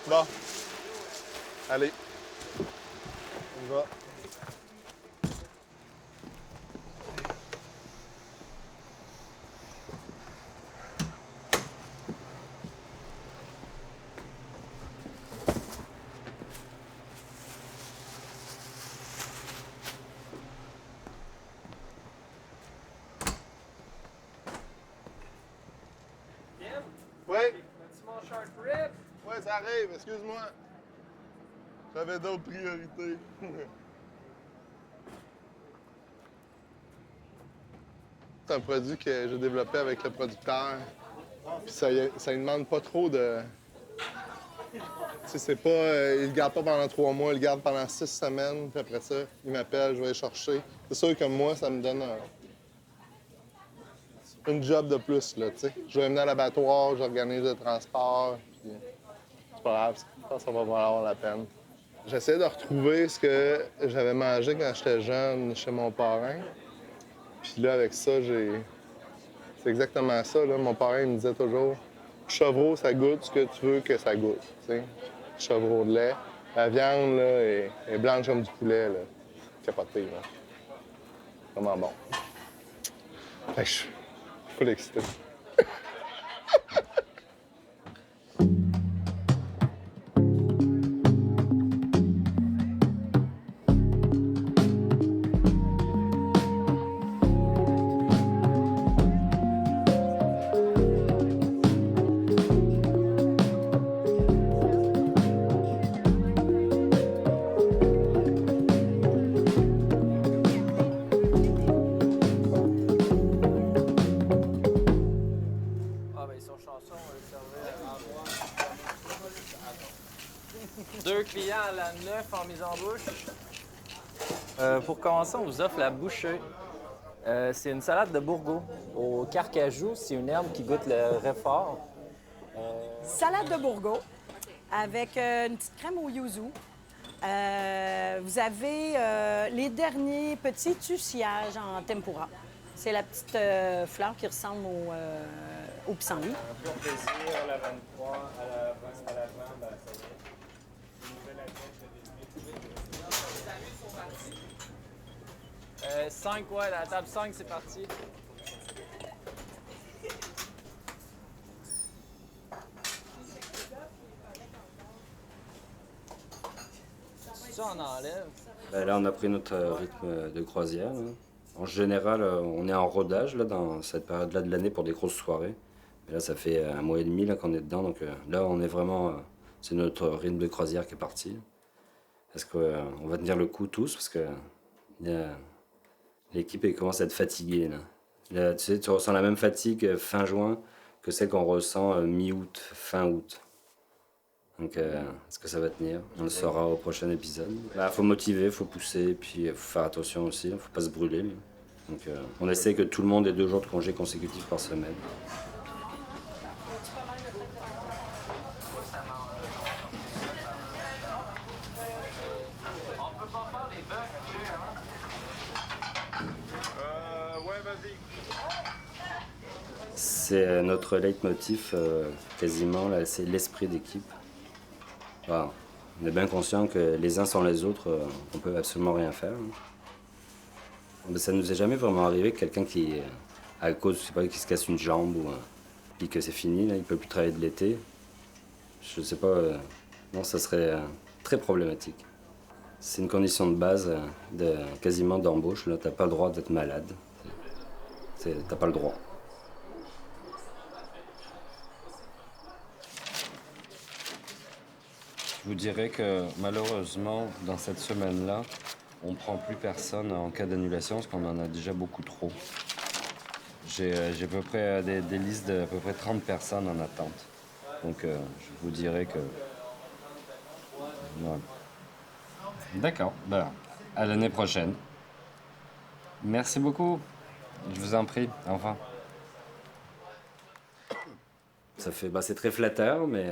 Bon. Allez. On y va. Oui? As-tu mon shark rib? Oui, ça arrive, excuse-moi. J'avais d'autres priorités. C'est un produit que j'ai développé avec le producteur. Puis ça ne demande pas trop de... Tu sais, c'est pas... il le garde pas pendant 3 mois, il le garde pendant 6 semaines. Puis après ça, il m'appelle, je vais aller chercher. C'est sûr que moi, ça me donne une job de plus, là, tu sais. Je vais amener à l'abattoir, j'organise le transport, puis c'est pas grave, je pense que ça va valoir la peine. J'essaie de retrouver ce que j'avais mangé quand j'étais jeune chez mon parrain. Puis là, avec ça, c'est exactement ça, là. Mon parrain, il me disait toujours, chevreau, ça goûte ce que tu veux que ça goûte, tu sais. Chevreau de lait. La viande, là, est blanche comme du poulet, là. Capoté, là. Vraiment bon. Fait que je suis full excité. Deux clients à la 9 en mise en bouche. Pour commencer, on vous offre la bouchée. C'est une salade de bourgogne au carcajou. C'est une herbe qui goûte le réfort. Salade de bourgogne avec une petite crème au yuzu. Vous avez les derniers petits tussiages en tempura. C'est la petite fleur qui ressemble au pissenlit. Pour plaisir, à la 23, à la 20, à la 20, ben, ça y est. Euh, 5, ouais, la table 5, c'est parti. Ça, on enlève. Ben là, on a pris notre rythme de croisière. Là. En général, on est en rodage là, dans cette période-là de l'année pour des grosses soirées. Et là, ça fait 1 mois et demi là, qu'on est dedans. Donc là, on est vraiment... c'est notre rythme de croisière qui est parti. Parce qu'on va tenir le coup tous, parce que l'équipe commence à être fatiguée. Là, tu sais, tu ressens la même fatigue fin juin que celle qu'on ressent mi-août, fin août. Donc, est-ce que ça va tenir? On le saura au prochain épisode. Bah, faut motiver, faut pousser, puis faut faire attention aussi, faut pas se brûler. Donc, on essaie que tout le monde ait 2 jours de congé consécutifs par semaine. C'est notre leitmotiv quasiment, là, c'est l'esprit d'équipe. Voilà. On est bien conscient que les uns sans les autres, on peut absolument rien faire. Mais ça nous est jamais vraiment arrivé que quelqu'un qui, à cause, je sais pas, qui se casse une jambe ou puis que c'est fini, là, il peut plus travailler de l'été. Je sais pas, non, ça serait très problématique. C'est une condition de base quasiment d'embauche. Là, t'as pas le droit d'être malade. T'as pas le droit. Je vous dirais que malheureusement, dans cette semaine-là, on ne prend plus personne en cas d'annulation parce qu'on en a déjà beaucoup trop. J'ai à peu près des listes d'à peu près 30 personnes en attente. Donc je vous dirais que Ouais. D'accord. Ben, à l'année prochaine. Merci beaucoup. Je vous en prie. Au revoir. Ça fait, c'est très flatteur, mais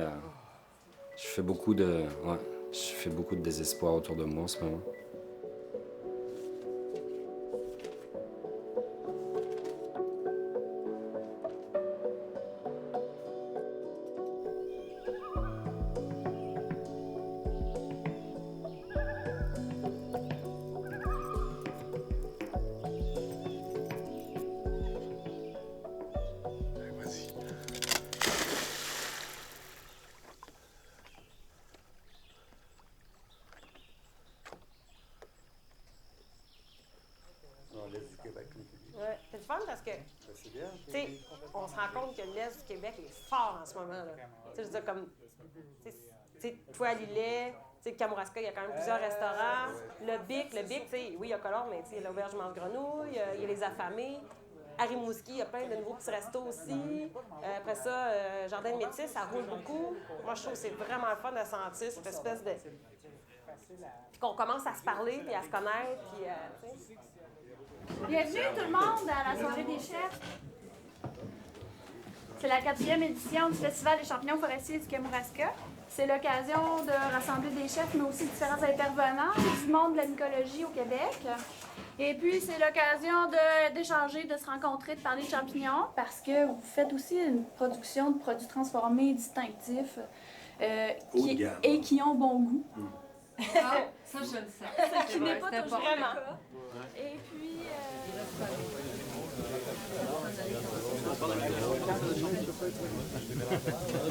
je fais beaucoup de désespoir autour de moi en ce moment. Ouais, c'est le fun parce que, tu sais, on se rend compte que l'Est du Québec est fort en ce moment. Tu sais, je veux dire, comme, tu sais, toi à Lillet, tu sais, Kamouraska, il y a quand même plusieurs restaurants. Le Bic, tu sais, oui, il y a Colombe, mais tu sais, il y a l'Auberge Mange-Grenouille, il y a les Affamés. À Rimouski, il y a plein de nouveaux petits restos aussi. Après ça, Jardin de Métis, ça roule beaucoup. Moi, je trouve que c'est vraiment le fun de sentir cette espèce de... Puis qu'on commence à se parler, puis à se connaître, puis, tu sais... Bienvenue tout le monde à la soirée des chefs. C'est la 4e édition du Festival des champignons forestiers du Kamouraska. C'est l'occasion de rassembler des chefs, mais aussi différents intervenants du monde de la mycologie au Québec. Et puis, c'est l'occasion d'échanger, de se rencontrer, de parler de champignons, parce que vous faites aussi une production de produits transformés distinctifs et qui ont bon goût. Ah, ça, je le sais. Ce qui n'est pas toujours vraiment. le cas. Et puis...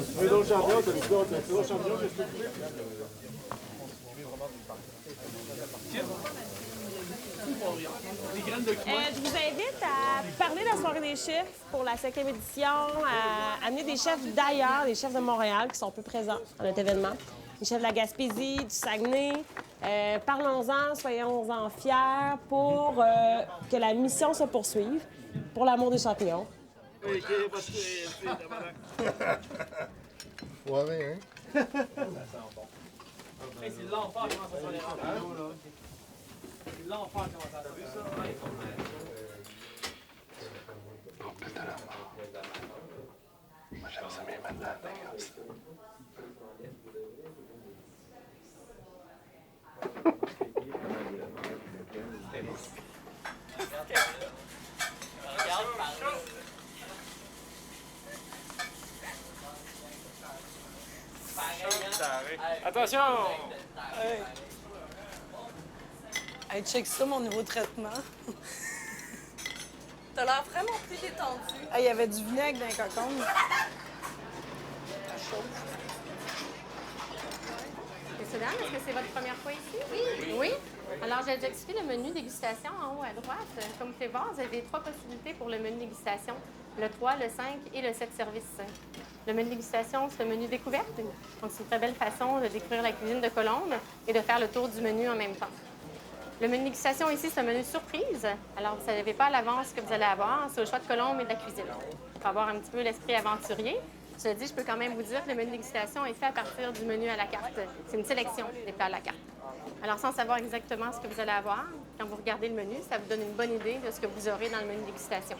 Tu veux d'autres champignons? T'as dit d'autres champignons? Qu'est-ce que tu veux? Je vous invite à parler de la soirée des chefs pour la 5e édition, à amener des chefs d'ailleurs, des chefs de Montréal qui sont peu présents à notre événement. Les chefs de la Gaspésie, du Saguenay. Parlons-en, soyons-en fiers pour que la mission se poursuive, pour l'amour des champignons. Ouais, hein? Hey, c'est l'enfer comment ça sent les champignons, là. C'est l'enfer comment ça sent ça. Oh, putain, la mort. Moi, j'aime ça bien maintenant, comme ça. Attention! Hey, check ça, mon nouveau traitement. T'as l'air vraiment plus détendu. Il y avait du vinaigre dans les cocombes. Messieurs, dames, est-ce que c'est votre première fois ici? Oui. Oui? Alors, j'ai identifié le menu dégustation en haut à droite. Comme vous pouvez voir, vous avez 3 possibilités pour le menu dégustation. Le 3, le 5 et le 7 services. Le menu dégustation, c'est le menu découverte. Donc, c'est une très belle façon de découvrir la cuisine de Colombe et de faire le tour du menu en même temps. Le menu dégustation ici, c'est un menu surprise. Alors, vous ne savez pas à l'avance ce que vous allez avoir. C'est au choix de Colombe et de la cuisine. Pour avoir un petit peu l'esprit aventurier. Je dis, je peux quand même vous dire que le menu dégustation est fait à partir du menu à la carte. C'est une sélection des plats à la carte. Alors, sans savoir exactement ce que vous allez avoir, quand vous regardez le menu, ça vous donne une bonne idée de ce que vous aurez dans le menu dégustation.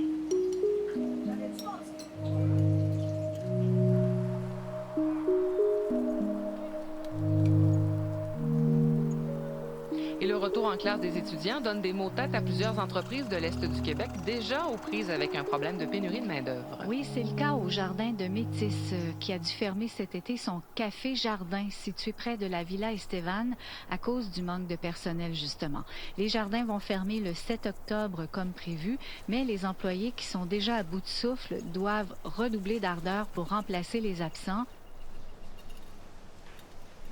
Et le retour en classe des étudiants donne des maux-de-tête à plusieurs entreprises de l'Est du Québec, déjà aux prises avec un problème de pénurie de main-d'œuvre. Oui, c'est le cas au Jardin de Métis, qui a dû fermer cet été son café-jardin situé près de la Villa Estevan à cause du manque de personnel, justement. Les jardins vont fermer le 7 octobre comme prévu, mais les employés qui sont déjà à bout de souffle doivent redoubler d'ardeur pour remplacer les absents.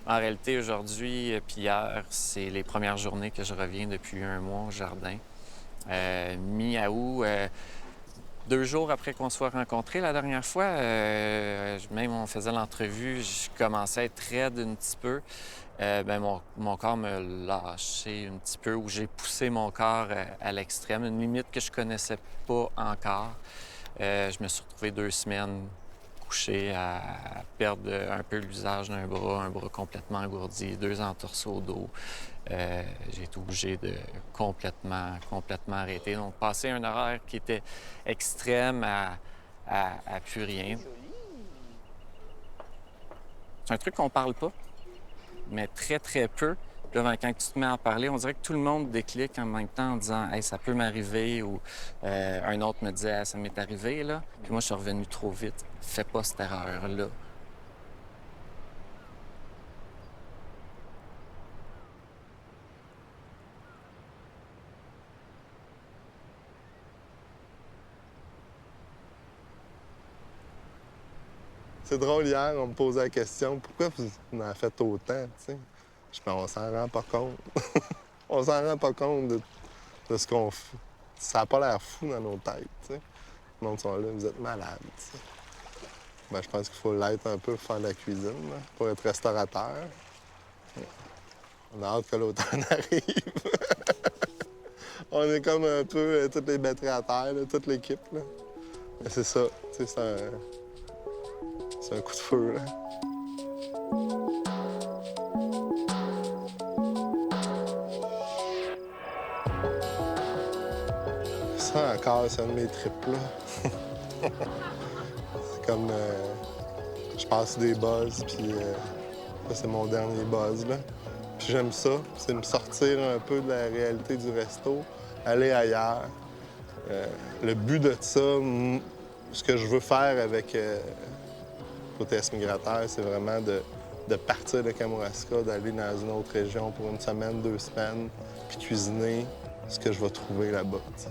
En réalité, aujourd'hui puis hier, c'est les premières journées que je reviens depuis un mois au jardin. Mi-août, 2 jours après qu'on soit rencontrés la dernière fois, même on faisait l'entrevue, je commençais à être raide un petit peu. Mon corps me lâchait un petit peu, où j'ai poussé mon corps à l'extrême, une limite que je connaissais pas encore. Je me suis retrouvé 2 semaines accoucher, à perdre un peu l'usage d'un bras, un bras complètement engourdi, 2 entorses au dos. J'ai été obligé de complètement arrêter. Donc, passer un horaire qui était extrême à plus rien. C'est un truc qu'on parle pas, mais très, très peu. Puis là, quand tu te mets à parler, on dirait que tout le monde déclique en même temps en disant « Hey, ça peut m'arriver » ou un autre me disait hey, « Ça m'est arrivé, là. » Puis moi, je suis revenu trop vite. Fais pas cette erreur-là. C'est drôle, hier, on me posait la question « Pourquoi vous en avez fait autant? » Je dis « On s'en rend pas compte. » On s'en rend pas compte de ce qu'on fait. Ça n'a pas l'air fou dans nos têtes, t'sais. Le monde sont là, vous êtes malades, t'sais. Ben, je pense qu'il faut l'être un peu pour faire de la cuisine, là, pour être restaurateur. On a hâte que l'automne arrive. On est comme un peu toutes les batteries à terre, là, toute l'équipe. Là. Mais c'est ça, c'est un coup de feu. Là. Ça encore, c'est un de mes trips, là. C'est comme... je passe des buzz, puis ça, c'est mon dernier buzz, là. Puis j'aime ça, c'est me sortir un peu de la réalité du resto, aller ailleurs. Le but de ça, ce que je veux faire avec Hôtesse Migrateur, c'est vraiment de partir de Kamouraska, d'aller dans une autre région pour 1 semaine, 2 semaines, puis cuisiner ce que je vais trouver là-bas, t'sais.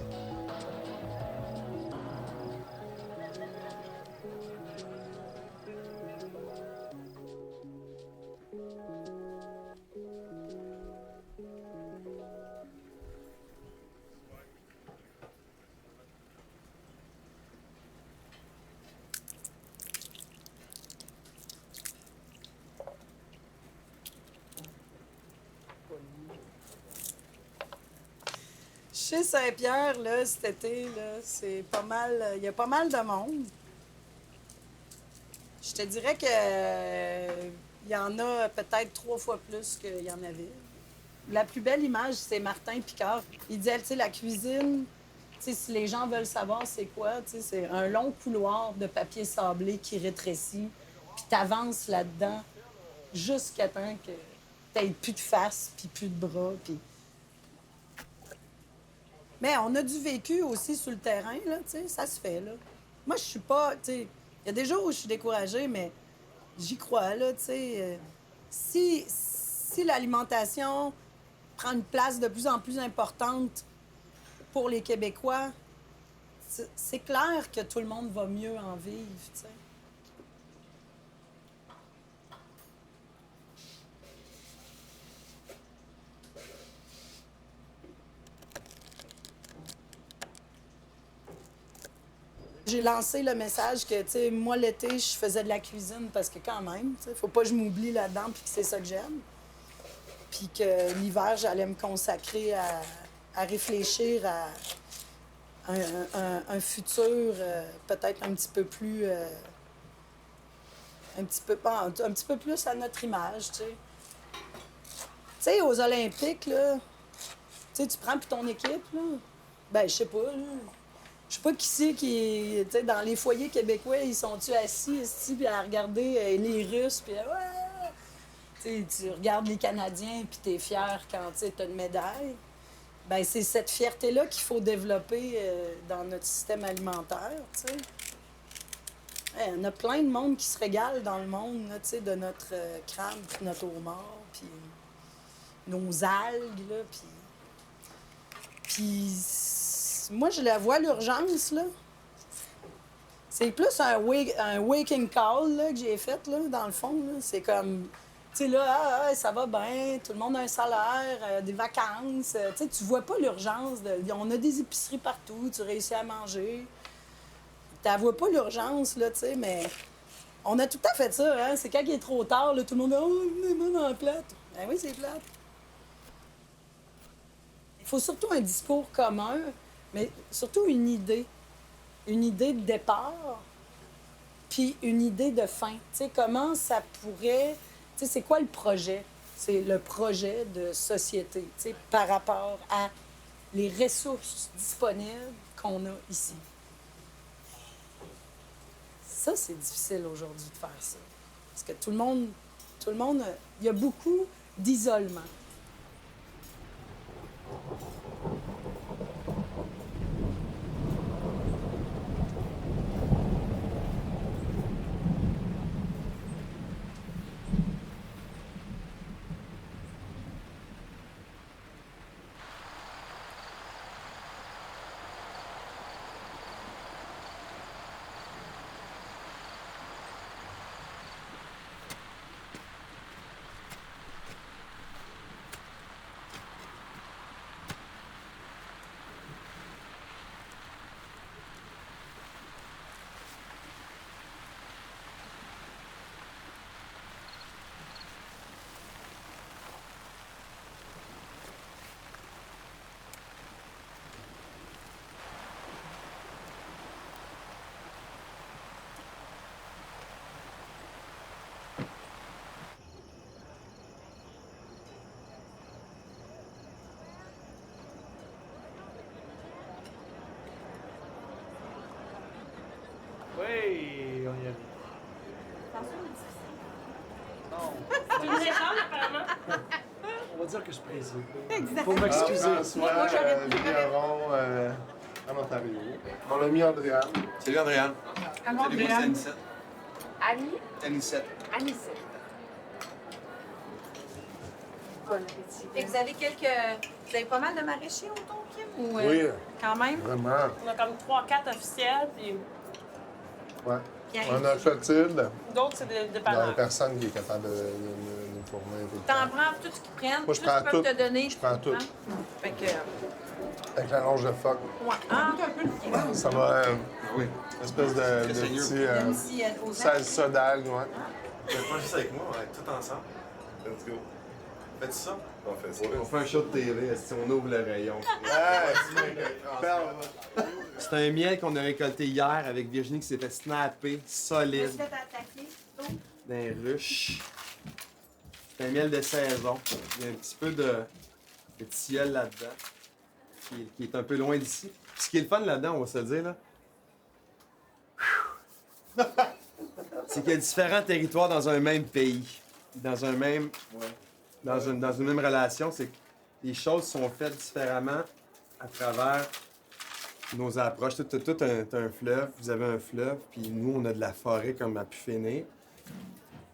Chez Saint-Pierre, là, cet été, là, c'est pas mal. Il y a pas mal de monde. Je te dirais que il y en a peut-être 3 fois plus qu'il y en avait. La plus belle image, c'est Martin Picard. Il disait, tu sais, la cuisine, tu sais, si les gens veulent savoir c'est quoi, tu sais, c'est un long couloir de papier sablé qui rétrécit, puis t'avances là-dedans jusqu'à temps que t'aies plus de face, puis plus de bras, puis... Mais on a du vécu aussi sur le terrain, là, tu sais, ça se fait, là. Moi, je suis pas, tu sais, il y a des jours où je suis découragée, mais j'y crois, là, tu sais. Si l'alimentation prend une place de plus en plus importante pour les Québécois, c'est clair que tout le monde va mieux en vivre, tu sais. J'ai lancé le message que, tu sais, moi, l'été, je faisais de la cuisine parce que quand même, tu sais, faut pas que je m'oublie là-dedans puis que c'est ça que j'aime. Puis que l'hiver, j'allais me consacrer à réfléchir à un futur peut-être un petit peu plus... un petit peu plus à notre image, tu sais. Tu sais, aux Olympiques, là, tu sais, tu prends puis ton équipe, là, ben, je sais pas, là. Je sais pas qui c'est qui, tu sais, dans les foyers québécois, ils sont-tu assis ici puis à regarder les Russes, puis ouais! Tu sais, tu regardes les Canadiens puis t'es fier quand, tu sais, t'as une médaille. Ben c'est cette fierté-là qu'il faut développer dans notre système alimentaire, tu sais. Il y en a plein de monde qui se régale dans le monde, là, tu sais, de notre crabe, puis notre homard, puis nos algues, là, puis moi, je la vois, l'urgence, là. C'est plus un waking call, là, que j'ai fait, là, dans le fond, là. C'est comme, tu sais, là, ça va bien, tout le monde a un salaire, des vacances. Tu sais, tu vois pas l'urgence. On a des épiceries partout, tu réussis à manger. Tu vois pas l'urgence, là, tu sais, mais on a tout à fait ça, hein. C'est quand il est trop tard, là, tout le monde dit « Oh, venez-moi dans la plate. » Ben oui, c'est plate. Il faut surtout un discours commun, mais surtout une idée de départ, puis une idée de fin. Tu sais, comment ça pourrait... Tu sais, c'est quoi le projet? C'est le projet de société, tu sais, par rapport à les ressources disponibles qu'on a ici. Ça, c'est difficile aujourd'hui de faire ça. Parce que tout le monde, il y a beaucoup d'isolement. Oui, on y a vu. C'est une légende, apparemment. On va dire que je présume. Exact. Faut m'excuser. François Vigneron, en Ontario. On a mis Andréane. Salut Andréane. Salut, moi, c'est Andréane. Anicette. Annie? Anicette. Anicette. Bon appétit. Et vous avez pas mal de maraîchers autour, Kim? Ou, Oui. Quand même? Vraiment. On a comme 3-4 officiels, puis Ouais. Bien. On a Clotilde. d'autres, c'est des Il n'y a dépanneurs. personne qui est capable de nous fournir tout le T'en temps. prends tout ce qu'ils prennent, Moi, je tout prends ce qu'ils peuvent tout. te donner. Je prends tu tout. Fait que... Avec la longe de phoque. Ouais. Ah, un peu. Ça va. Oui. Une espèce de petit aux salsa d'algues, ouais. Vous êtes pas juste avec moi, on va être tous ensemble. Let's go. Faites ça? On fait ça. On fait un show de télé, si on ouvre le rayon. C'est un miel qu'on a récolté hier avec Virginie qui s'est fait snapper solide d'un ruche. C'est un miel de saison. Il y a un petit peu de tilleul là-dedans, qui est un peu loin d'ici. Ce qui est le fun là-dedans, on va se le dire, là, c'est qu'il y a différents territoires dans un même pays, dans un même, dans une même relation. C'est que les choses sont faites différemment à travers nos approches. Tout un fleuve, vous avez un fleuve, puis nous, on a de la forêt comme à pu finir.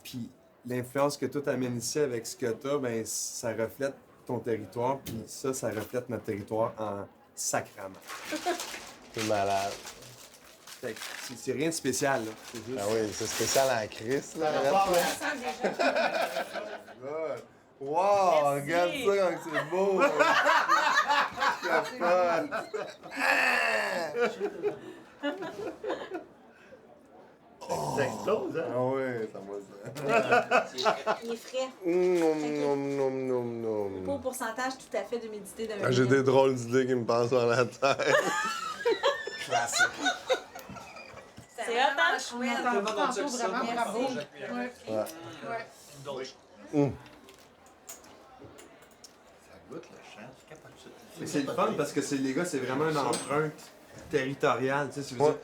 Puis l'influence que tout amène ici avec ce que t'as, ben ça reflète ton territoire, puis ça reflète notre territoire en sacrament. C'est malade. Fait que c'est rien de spécial, là. C'est juste... Ah oui, c'est spécial en Christ, là. Wow, regarde ça comme c'est beau! Ça explose, hein? Ah oui, ça va ça. Il est frais. Pas au pourcentage tout à fait d'humidité de J'ai des drôles d'idées qui me passent dans la tête. Classique. C'est hot, hein? chouette. On entend tantôt vraiment bravo. Ouais. Ça goûte le champ, tu capotes ça. Mais c'est le fun parce que les gars, c'est vraiment une empreinte territoriale, tu sais, si je veux dire.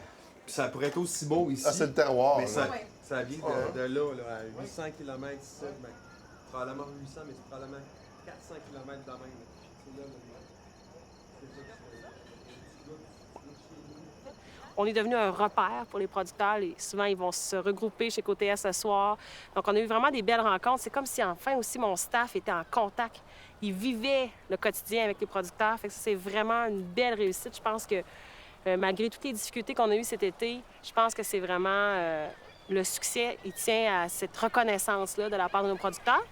Puis ça pourrait être aussi beau ici. Ah, c'est le terroir. Mais là. ça vient de là, à 800 km ici. Ben, probablement 800, mais c'est probablement 400 km de même. C'est là, On est devenu un repère pour les producteurs. Souvent, ils vont se regrouper chez Côté S ce soir. Donc, on a eu vraiment des belles rencontres. C'est comme si, enfin, aussi, mon staff était en contact. Ils vivaient le quotidien avec les producteurs. Fait que ça, c'est vraiment une belle réussite. Je pense que, malgré toutes les difficultés qu'on a eues cet été, je pense que c'est vraiment... le succès, il tient à cette reconnaissance-là de la part de nos producteurs.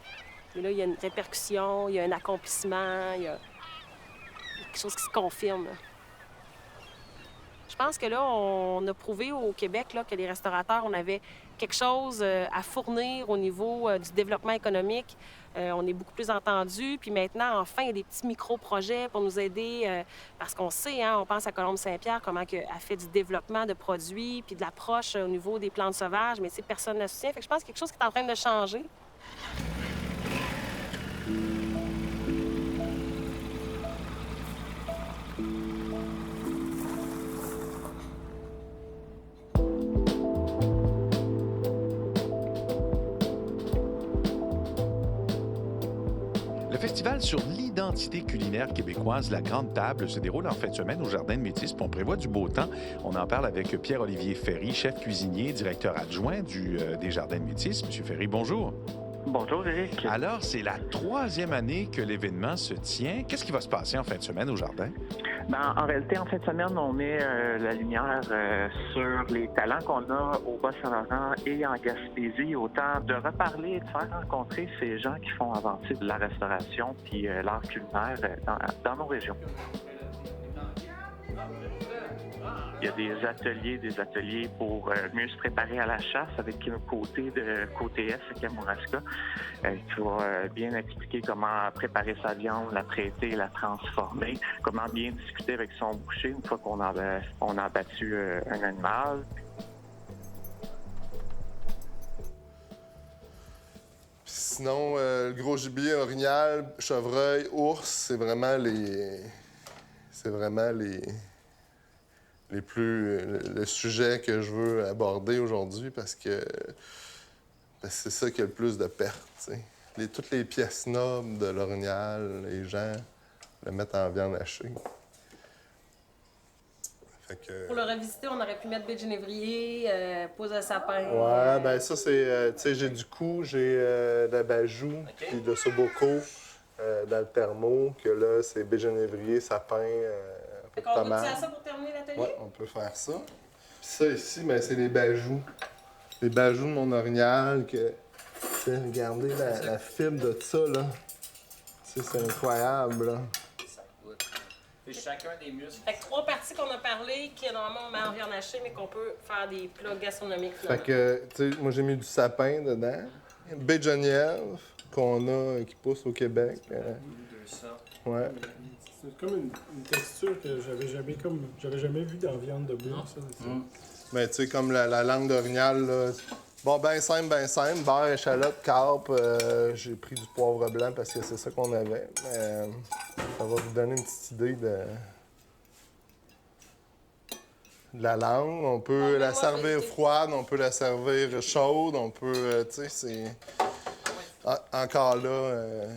Mais là, il y a une répercussion, il y a un accomplissement, il y a quelque chose qui se confirme. Je Je pense que là, on a prouvé au Québec là, que les restaurateurs, on avait quelque chose à fournir au niveau du développement économique. On est beaucoup plus entendus. Puis maintenant, enfin, il y a des petits micro-projets pour nous aider parce qu'on sait, hein, on pense à Colombe-Saint-Pierre, comment elle fait du développement de produits puis de l'approche au niveau des plantes sauvages, mais personne ne soutient. Fait que je pense que quelque chose qui est en train de changer. Le festival sur l'identité culinaire québécoise, La Grande Table, se déroule en fin de semaine au Jardin de Métis. On prévoit du beau temps. On en parle avec Pierre-Olivier Ferry, chef cuisinier, directeur adjoint des Jardins de Métis. Monsieur Ferry, bonjour. Bonjour, Éric. Alors, c'est la 3e année que l'événement se tient. Qu'est-ce qui va se passer en fin de semaine au Jardin? Ben, en réalité, en fin de semaine, on met la lumière sur les talents qu'on a au Bas-Saint-Laurent et en Gaspésie, autant de reparler et de faire rencontrer ces gens qui font avancer la restauration puis l'art culinaire dans nos régions. Il y a des ateliers pour mieux se préparer à la chasse avec un côté de côté S à Kamouraska qui va bien expliquer comment préparer sa viande, la traiter, la transformer, comment bien discuter avec son boucher une fois qu'on a abattu un animal. Sinon, le gros gibier, orignal, chevreuil, ours, c'est vraiment le sujet que je veux aborder aujourd'hui parce que c'est ça qui a le plus de pertes. Toutes les pièces nobles de l'orignal, les gens le mettent en viande hachée. Fait que... Pour le revisiter, on aurait pu mettre baie de genévrier, pose à sapin. Ouais, ben ça, c'est... tu sais, j'ai du cou, j'ai de la bajou, puis de soboko dans le thermo, que là, c'est baie de genévrier, sapin... Fait qu'on goûte à ça pour terminer l'atelier? Oui, on peut faire ça. Puis ça ici, ben, c'est les bajous. Les bajous de mon orignal que... Regardez la fibre de ça, là. C'est incroyable, là. Et chacun des muscles. Fait que 3 parties qu'on a parlé, qui normalement on met en viande hachée, mais qu'on peut faire des plats gastronomiques. Fait que, tu sais, moi j'ai mis du sapin dedans. Baie de Genièvre, qu'on a, qui pousse au Québec. Ouais. C'est comme une texture que j'avais jamais vue dans la viande de blanc, ça. Ben, tu sais, comme la langue d'orignal, là. Bon, ben simple, beurre, échalote, carpe. J'ai pris du poivre blanc parce que c'est ça qu'on avait. Mais ça va vous donner une petite idée de la langue. On peut la servir froide, on peut la servir chaude, on peut, tu sais, c'est... Encore là...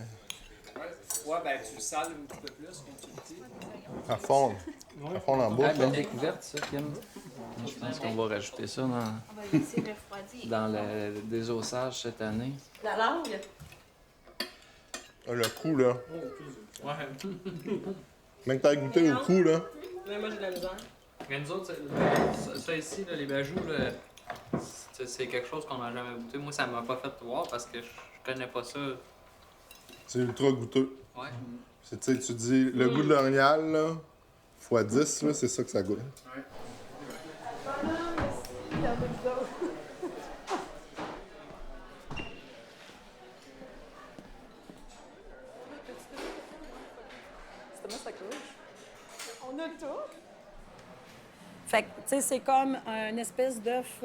Ouais, ben tu le sales un petit peu plus, comme tu le dis. À fond en bouche. Bonne découverte, ça, Kim. Je pense qu'on va rajouter ça dans le désossage cette année. La langue? Le cou, là. Ouais. Même que t'as goûté au cou, là. Mais moi, j'ai de la misère. Mais nous autres, ça ici, là, les bajous, c'est quelque chose qu'on n'a jamais goûté. Moi, ça m'a pas fait voir parce que je connais pas ça. C'est ultra goûteux. Ouais. Tu sais, tu dis, le goût de l'orignal, là, fois 10, là, c'est ça que ça goûte. Ouais. On a tout. Fait que, tu sais, c'est comme une espèce d'œuf,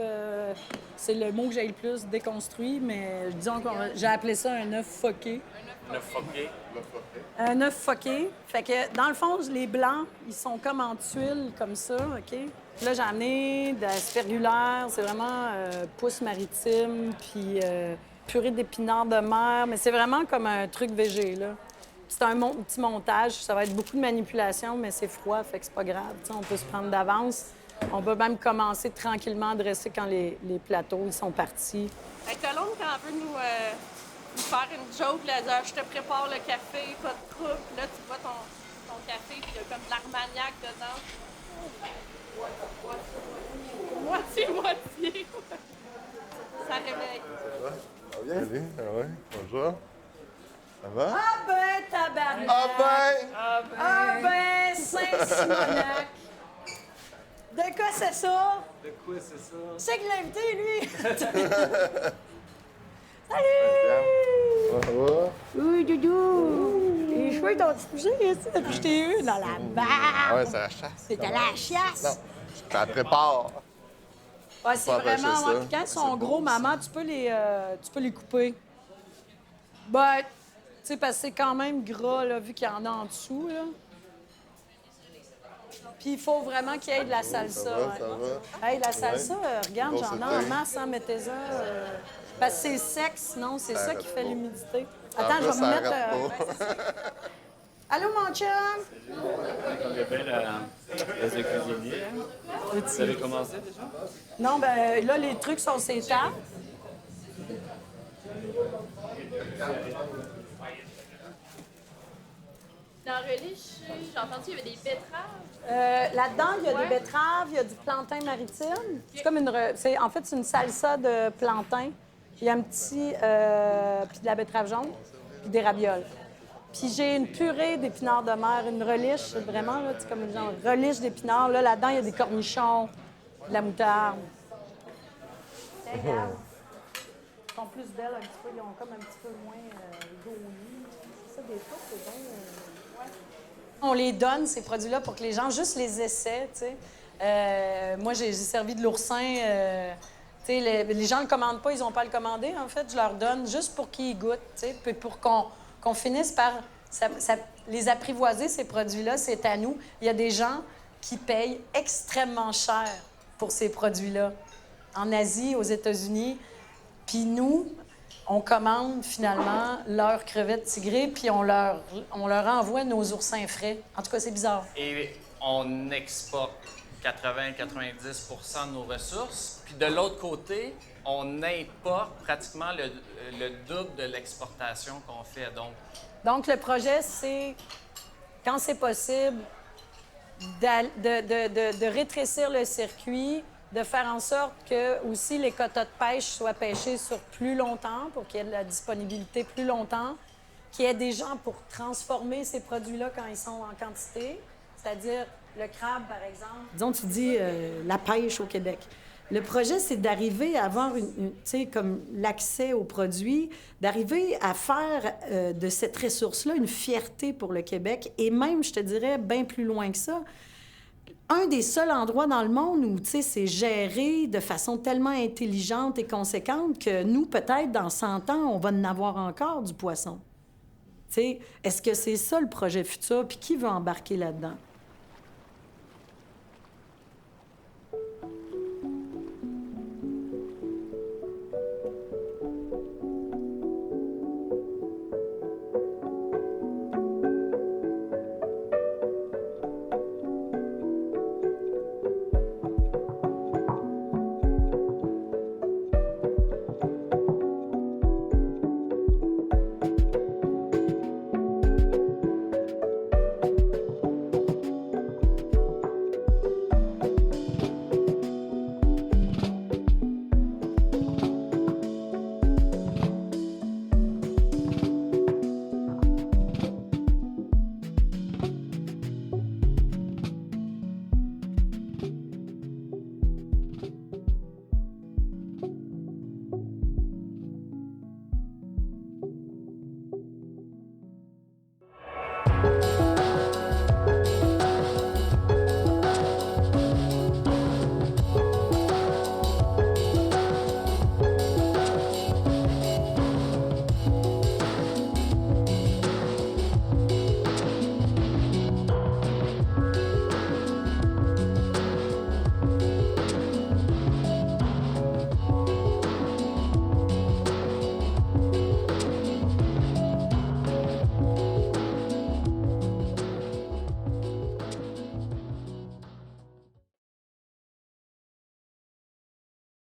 c'est le mot que j'ai le plus déconstruit, mais disons que j'ai appelé ça un œuf foqué. Un œuf foqué. Un œuf foqué. Fait que, dans le fond, les blancs, ils sont comme en tuiles, comme ça, OK? Puis là, j'ai amené de la spirulaire, c'est vraiment pousse maritime, puis purée d'épinards de mer, mais c'est vraiment comme un truc végé, là. C'est un petit montage, ça va être beaucoup de manipulation, mais c'est froid, fait que c'est pas grave. T'sais, on peut se prendre d'avance. On peut même commencer tranquillement à dresser quand les plateaux ils sont partis. Colombe, quand elle veut nous faire une joke, là, dire, je te prépare le café, pas de trouble. Là, tu vois ton café, puis il y a comme de l'armagnac dedans. Moitié. Ça réveille. Ça va bien? Allez, ah ouais, bonjour. Ça va? Ah ben, tabarnak! Ah ben! Ah ben, Saint-Simonac! De quoi c'est ça? De quoi c'est ça? C'est que l'invité, lui! Ouais, Oui, Doudou! Les cheveux t'ont bougé, ça, depuis que je t'ai eu dans la barbe! ouais, c'est la chasse. C'est à la chasse! Non, je la prépare. Ouais, c'est Faut empêcher vraiment... ça. ouais, puis quand ils sont gros, maman, tu peux les couper. Ben, tu sais, parce que c'est quand même gras, là, vu qu'il y en a en dessous, là. Puis il faut vraiment qu'il y ait de la salsa. Ça va, ça va. Hey, la salsa, Ouais. regarde, Bon, j'en ai c'était- en masse, hein, mettez-ça. Parce que c'est sec, sinon, c'est ça qui fait l'humidité. Attends, je vais me mettre... Allô, mon chum? On appelle la cuisinier. Vous avez commencé déjà? Non, ben là, les trucs sont ces tables. Dans Relish, j'ai entendu qu'il y avait des betteraves. Là-dedans, il y a Ouais. des betteraves, il y a du plantain maritime. C'est comme en fait, c'est une salsa de plantain. Il y a un petit... puis de la betterave jaune, puis des ravioles. Puis j'ai une purée d'épinards de mer, une relish, vraiment, là, c'est comme une genre relish d'épinards. Là-dedans, il y a des cornichons, de la moutarde. Hey, regarde. Ils sont plus belles un petit peu, ils ont comme un petit peu moins gaulis. Ça, des fois, c'est bon. On les donne, ces produits-là, pour que les gens juste les essaient, tu sais. Moi, j'ai servi de l'oursin. Tu sais, les gens ne le commandent pas, ils n'ont pas à le commander, en fait. Je leur donne juste pour qu'ils y goûtent, tu sais, puis pour qu'on finisse par les apprivoiser, ces produits-là, c'est à nous. Il y a des gens qui payent extrêmement cher pour ces produits-là, en Asie, aux États-Unis. Puis nous, on commande finalement leurs crevettes tigrées, puis on leur envoie nos oursins frais. En tout cas, c'est bizarre. Et on exporte 80-90 de nos ressources. Puis de l'autre côté, on importe pratiquement le double de l'exportation qu'on fait. Donc, le projet, c'est, quand c'est possible, de rétrécir le circuit, de faire en sorte que aussi les quotas de pêche soient pêchés sur plus longtemps, pour qu'il y ait de la disponibilité plus longtemps, qu'il y ait des gens pour transformer ces produits-là quand ils sont en quantité, c'est-à-dire le crabe, par exemple. Disons, tu dis la pêche au Québec. Le projet, c'est d'arriver à avoir tu sais, comme l'accès aux produits, d'arriver à faire de cette ressource-là une fierté pour le Québec, et même, je te dirais, bien plus loin que ça. Un des seuls endroits dans le monde où, tu sais, c'est géré de façon tellement intelligente et conséquente que nous, peut-être, dans 100 ans, on va en avoir encore du poisson. Tu sais, est-ce que c'est ça le projet futur? Puis qui veut embarquer là-dedans?